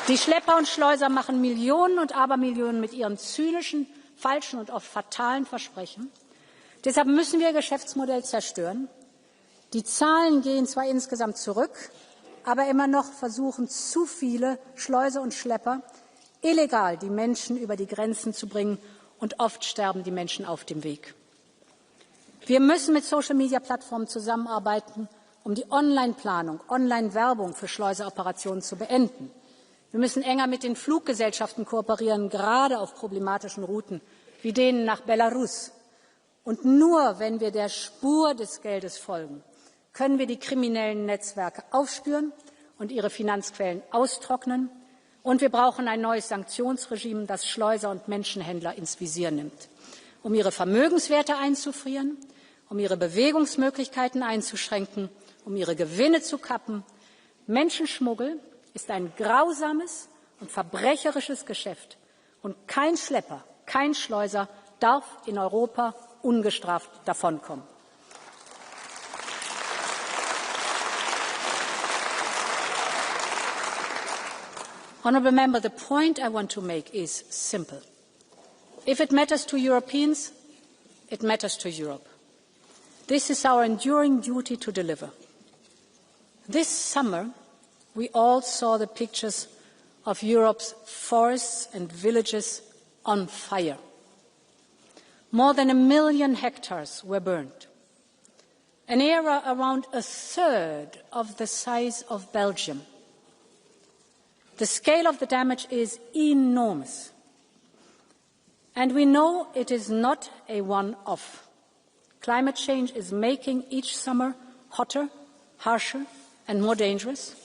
B: Die Schlepper und Schleuser machen Millionen und Abermillionen mit ihren zynischen, falschen und oft fatalen Versprechen. Deshalb müssen wir ihr Geschäftsmodell zerstören. Die Zahlen gehen zwar insgesamt zurück, aber immer noch versuchen zu viele Schleuser und Schlepper, illegal die Menschen über die Grenzen zu bringen, und oft sterben die Menschen auf dem Weg. Wir müssen mit Social-Media-Plattformen zusammenarbeiten, um die Online-Planung, Online-Werbung für Schleuseroperationen zu beenden. Wir müssen enger mit den Fluggesellschaften kooperieren, gerade auf problematischen Routen wie denen nach Belarus. Und nur wenn wir der Spur des Geldes folgen, können wir die kriminellen Netzwerke aufspüren und ihre Finanzquellen austrocknen. Und wir brauchen ein neues Sanktionsregime, das Schleuser und Menschenhändler ins Visier nimmt, um ihre Vermögenswerte einzufrieren, um ihre Bewegungsmöglichkeiten einzuschränken, um ihre Gewinne zu kappen. Menschenschmuggel ist ein grausames und verbrecherisches Geschäft, und kein Schlepper, kein Schleuser darf in Europa ungestraft davonkommen. Honourable Member, the point I want to make is simple. If it matters to Europeans, it matters to Europe. This is our enduring duty to deliver. This summer, we all saw the pictures of Europe's forests and villages on fire. More than 1 million hectares were burned. An area around a third of the size of Belgium. The scale of the damage is enormous. And we know it is not a one-off. Climate change is making each summer hotter, harsher, and more dangerous.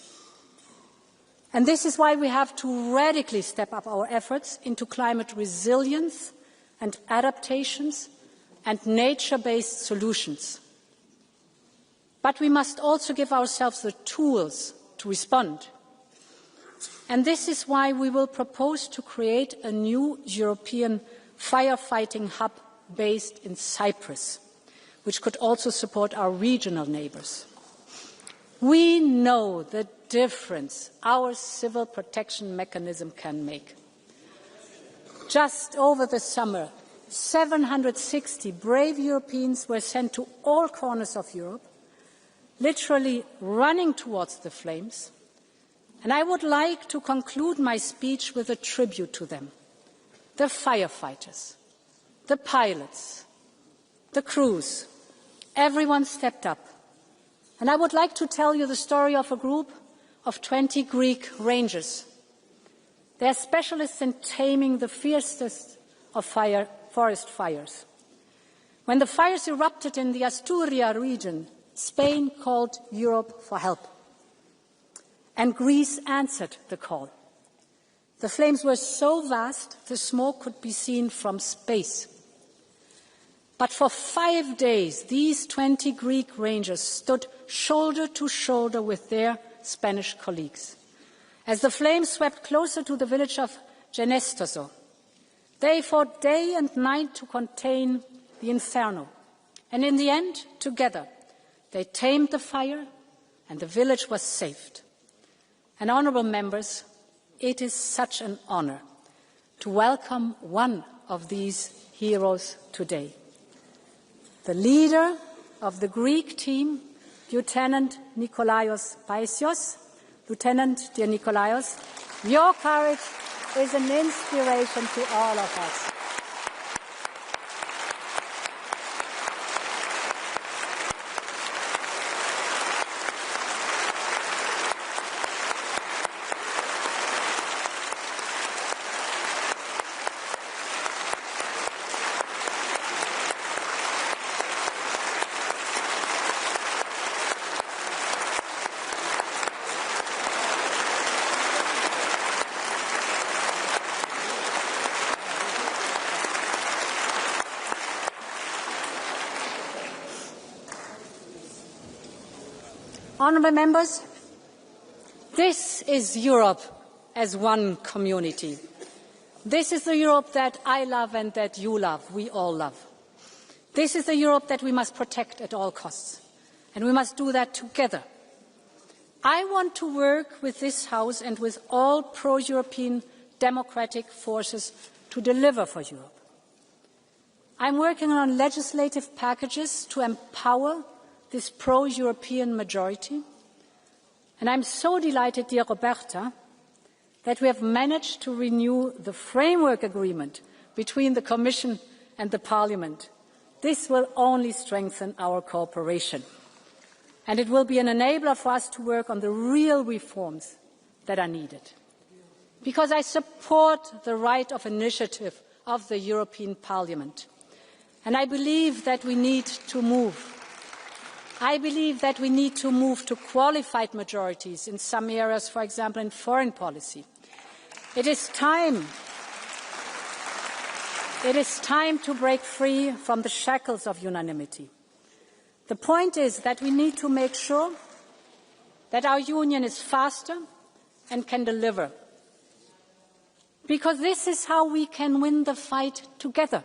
B: And this is why we have to radically step up our efforts into climate resilience and adaptations and nature-based solutions. But we must also give ourselves the tools to respond. And this is why we will propose to create a new European firefighting hub based in Cyprus, which could also support our regional neighbours. We know the difference our civil protection mechanism can make. Just over the summer, 760 brave Europeans were sent to all corners of Europe, literally running towards the flames. And I would like to conclude my speech with a tribute to them. The firefighters, the pilots, the crews, everyone stepped up. And I would like to tell you the story of a group of 20 Greek rangers. They are specialists in taming the fiercest of forest fires. When the fires erupted in the Asturias region, Spain called Europe for help. And Greece answered the call. The flames were so vast, the smoke could be seen from space. But for 5 days, these 20 Greek rangers stood shoulder to shoulder with their Spanish colleagues. As the flames swept closer to the village of Genestoso, they fought day and night to contain the inferno. And in the end, together, they tamed the fire and the village was saved. And honourable members, it is such an honour to welcome one of these heroes today. The leader of the Greek team, Lieutenant Nikolaios Paisios. Lieutenant, dear Nikolaios, your courage is an inspiration to all of us. Honourable members, this is Europe as one community. This is the Europe that I love and that you love, we all love. This is the Europe that we must protect at all costs, and we must do that together. I want to work with this House and with all pro-European democratic forces to deliver for Europe. I'm working on legislative packages to empower this pro-European majority. And I'm so delighted, dear Roberta, that we have managed to renew the framework agreement between the Commission and the Parliament. This will only strengthen our cooperation. And it will be an enabler for us to work on the real reforms that are needed. Because I support the right of initiative of the European Parliament. And I believe that we need to move. I believe that we need to move to qualified majorities in some areas, for example, in foreign policy. It is time to break free from the shackles of unanimity. The point is that we need to make sure that our union is faster and can deliver. Because this is how we can win the fight together,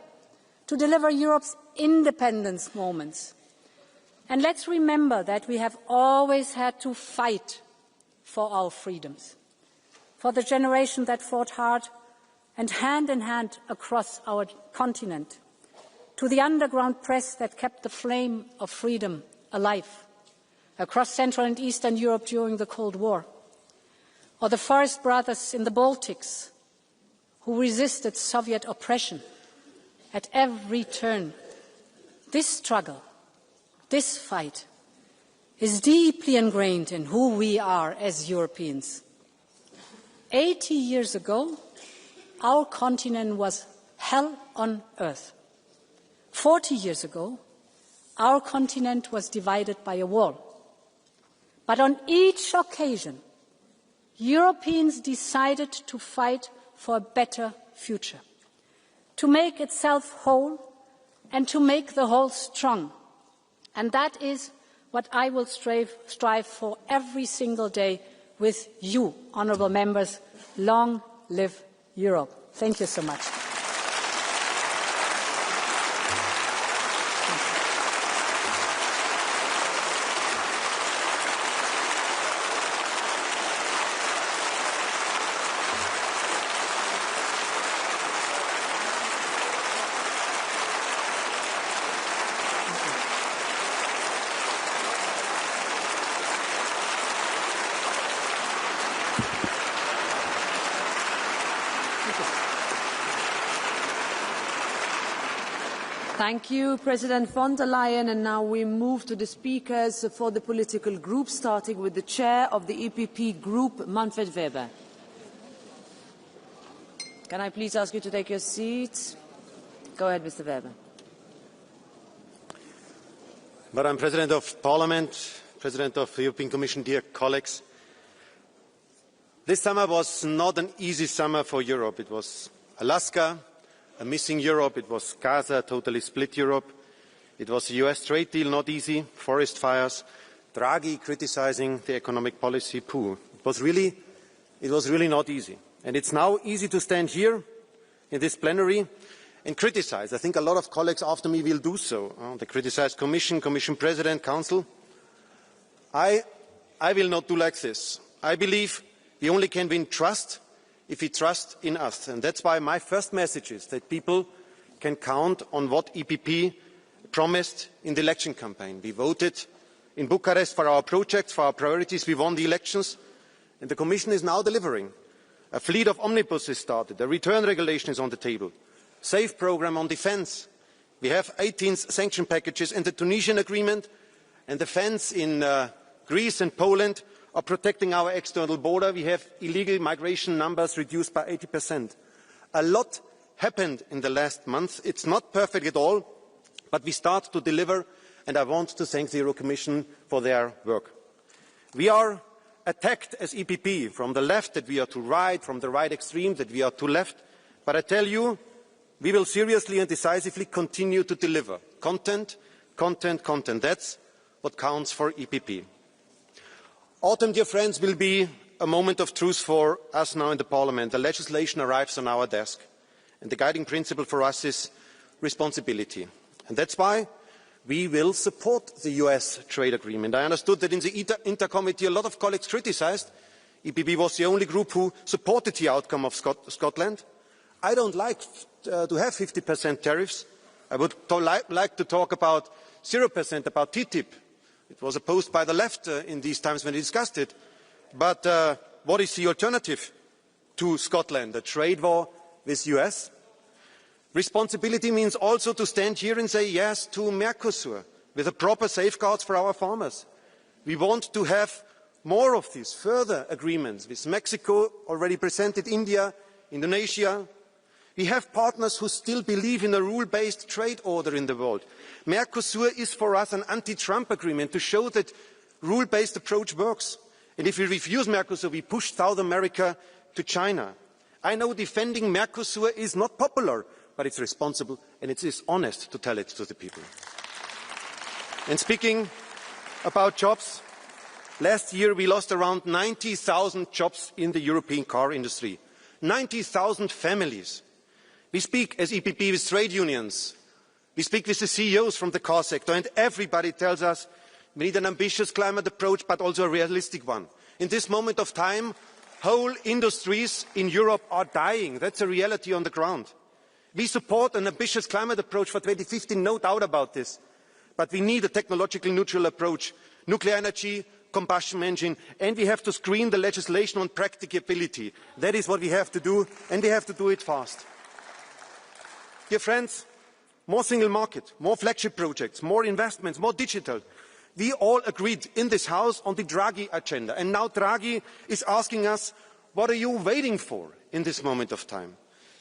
B: to deliver Europe's independence moments. And let's remember that we have always had to fight for our freedoms, for the generation that fought hard and hand in hand across our continent, to the underground press that kept the flame of freedom alive, across Central and Eastern Europe during the Cold War, or the forest brothers in the Baltics who resisted Soviet oppression at every turn. This struggle, this fight, is deeply ingrained in who we are as Europeans. 80 years ago, our continent was hell on earth. 40 years ago, our continent was divided by a wall. But on each occasion, Europeans decided to fight for a better future, to make itself whole and to make the whole strong. And that is what I will strive for every single day with you, honourable members. Long live Europe. Thank you so much.
A: Thank you, President von der Leyen. And now we move to the speakers for the political groups, starting with the chair of the EPP Group, Manfred Weber. Can I please ask you to take your seats? Go ahead, Mr. Weber.
C: Madam President of Parliament, President of the European Commission, dear colleagues, this summer was not an easy summer for Europe. It was Alaska, a missing Europe. It was Gaza, a totally split Europe. It was the US trade deal, not easy. Forest fires. Draghi criticizing the economic policy. It was really not easy. And it's now easy to stand here in this plenary and criticize. I think a lot of colleagues after me will do so. They criticize Commission, Commission President, Council. I will not do like this. I believe we only can win trust if we trust in us. And that's why my first message is that people can count on what EPP promised in the election campaign. We voted in Bucharest for our projects, for our priorities. We won the elections. And the Commission is now delivering. A fleet of omnibuses started. A return regulation is on the table. SAFE programme on defence. We have 18 sanction packages and the Tunisian agreement. And the fence in Greece and Poland are protecting our external border. We have illegal migration numbers reduced by 80%. A lot happened in the last month. It's not perfect at all, but we start to deliver, and I want to thank the Euro Commission for their work. We are attacked as EPP from the left that we are too right, from the right extreme that we are too left, but I tell you, we will seriously and decisively continue to deliver. Content, content, content. That's what counts for EPP. Autumn, dear friends, will be a moment of truth for us now in the Parliament. The legislation arrives on our desk, and the guiding principle for us is responsibility. And that's why we will support the US trade agreement. I understood that in the Inter Committee a lot of colleagues criticised. EPP was the only group who supported the outcome of Scotland. I don't like to have 50% tariffs. I would like to talk about 0%, about TTIP. It was opposed by the left in these times when we discussed it. But what is the alternative to Scotland? A trade war with the US? Responsibility means also to stand here and say yes to Mercosur, with the proper safeguards for our farmers. We want to have more of these further agreements with Mexico, already presented, India, Indonesia. We have partners who still believe in a rule-based trade order in the world. Mercosur is for us an anti-Trump agreement to show that rule-based approach works. And if we refuse Mercosur, we push South America to China. I know defending Mercosur is not popular, but it's responsible and it is honest to tell it to the people. And speaking about jobs, last year we lost around 90,000 jobs in the European car industry. 90,000 families. We speak as EPP with trade unions. We speak with the CEOs from the car sector, and everybody tells us we need an ambitious climate approach, but also a realistic one. In this moment of time, whole industries in Europe are dying. That's a reality on the ground. We support an ambitious climate approach for 2050, no doubt about this. But we need a technologically neutral approach nuclear energy, combustion engine, and we have to screen the legislation on practicability. That is what we have to do, and we have to do it fast. Dear friends, more single market, more flagship projects, more investments, more digital. We all agreed in this House on the Draghi agenda, and now Draghi is asking us, what are you waiting for in this moment of time?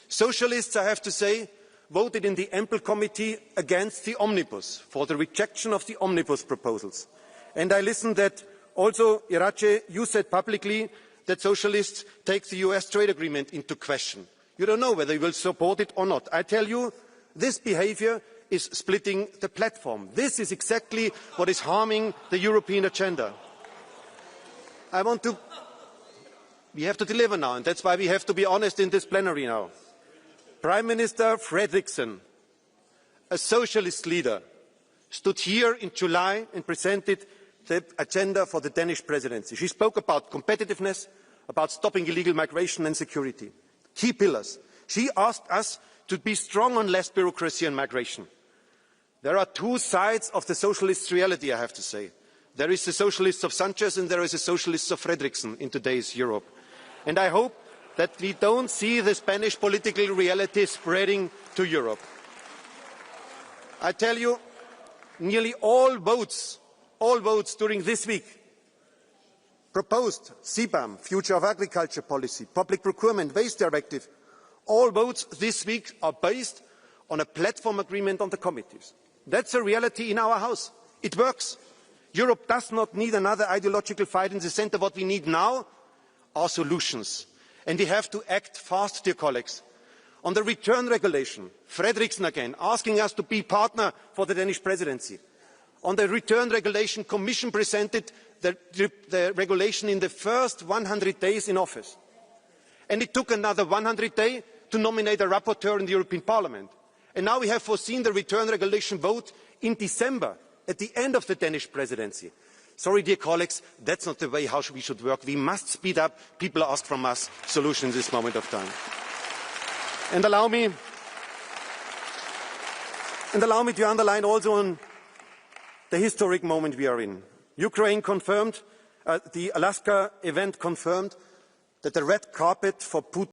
C: Socialists, I have to say, voted in the Ample Committee against the omnibus, for the rejection of the omnibus proposals. And I listened that also, Irache, you said publicly that socialists take the US trade agreement into question. You don't know whether you will support it or not. I tell you, this behaviour is splitting the platform. This is exactly what is harming the European agenda. We have to deliver now, and that's why we have to be honest in this plenary now. Prime Minister Frederiksen, a socialist leader, stood here in July and presented the agenda for the Danish presidency. She spoke about competitiveness, about stopping illegal migration and security. Key pillars. She asked us to be strong on less bureaucracy and migration. There are two sides of the socialist reality, I have to say. There is the socialists of Sanchez and there is the socialists of Frederiksen in today's Europe. And I hope that we don't see the Spanish political reality spreading to Europe. I tell you, nearly all votes during this week proposed CBAM, Future of Agriculture Policy, Public Procurement, Waste Directive, all votes this week are based on a platform agreement on the committees. That's a reality in our House. It works. Europe does not need another ideological fight in the centre. What we need now are solutions. And we have to act fast, dear colleagues. On the return regulation, Frederiksen again, asking us to be partner for the Danish presidency. On the return regulation, Commission presented the regulation in the first 100 days in office. And it took another 100 days to nominate a rapporteur in the European Parliament. And now we have foreseen the return regulation vote in December, at the end of the Danish presidency. Sorry, dear colleagues, that's not the way how we should work. We must speed up. People ask from us solutions in this moment of time. And allow me to underline also on the historic moment we are in. Ukraine confirmed, the Alaska event confirmed that the red carpet for Putin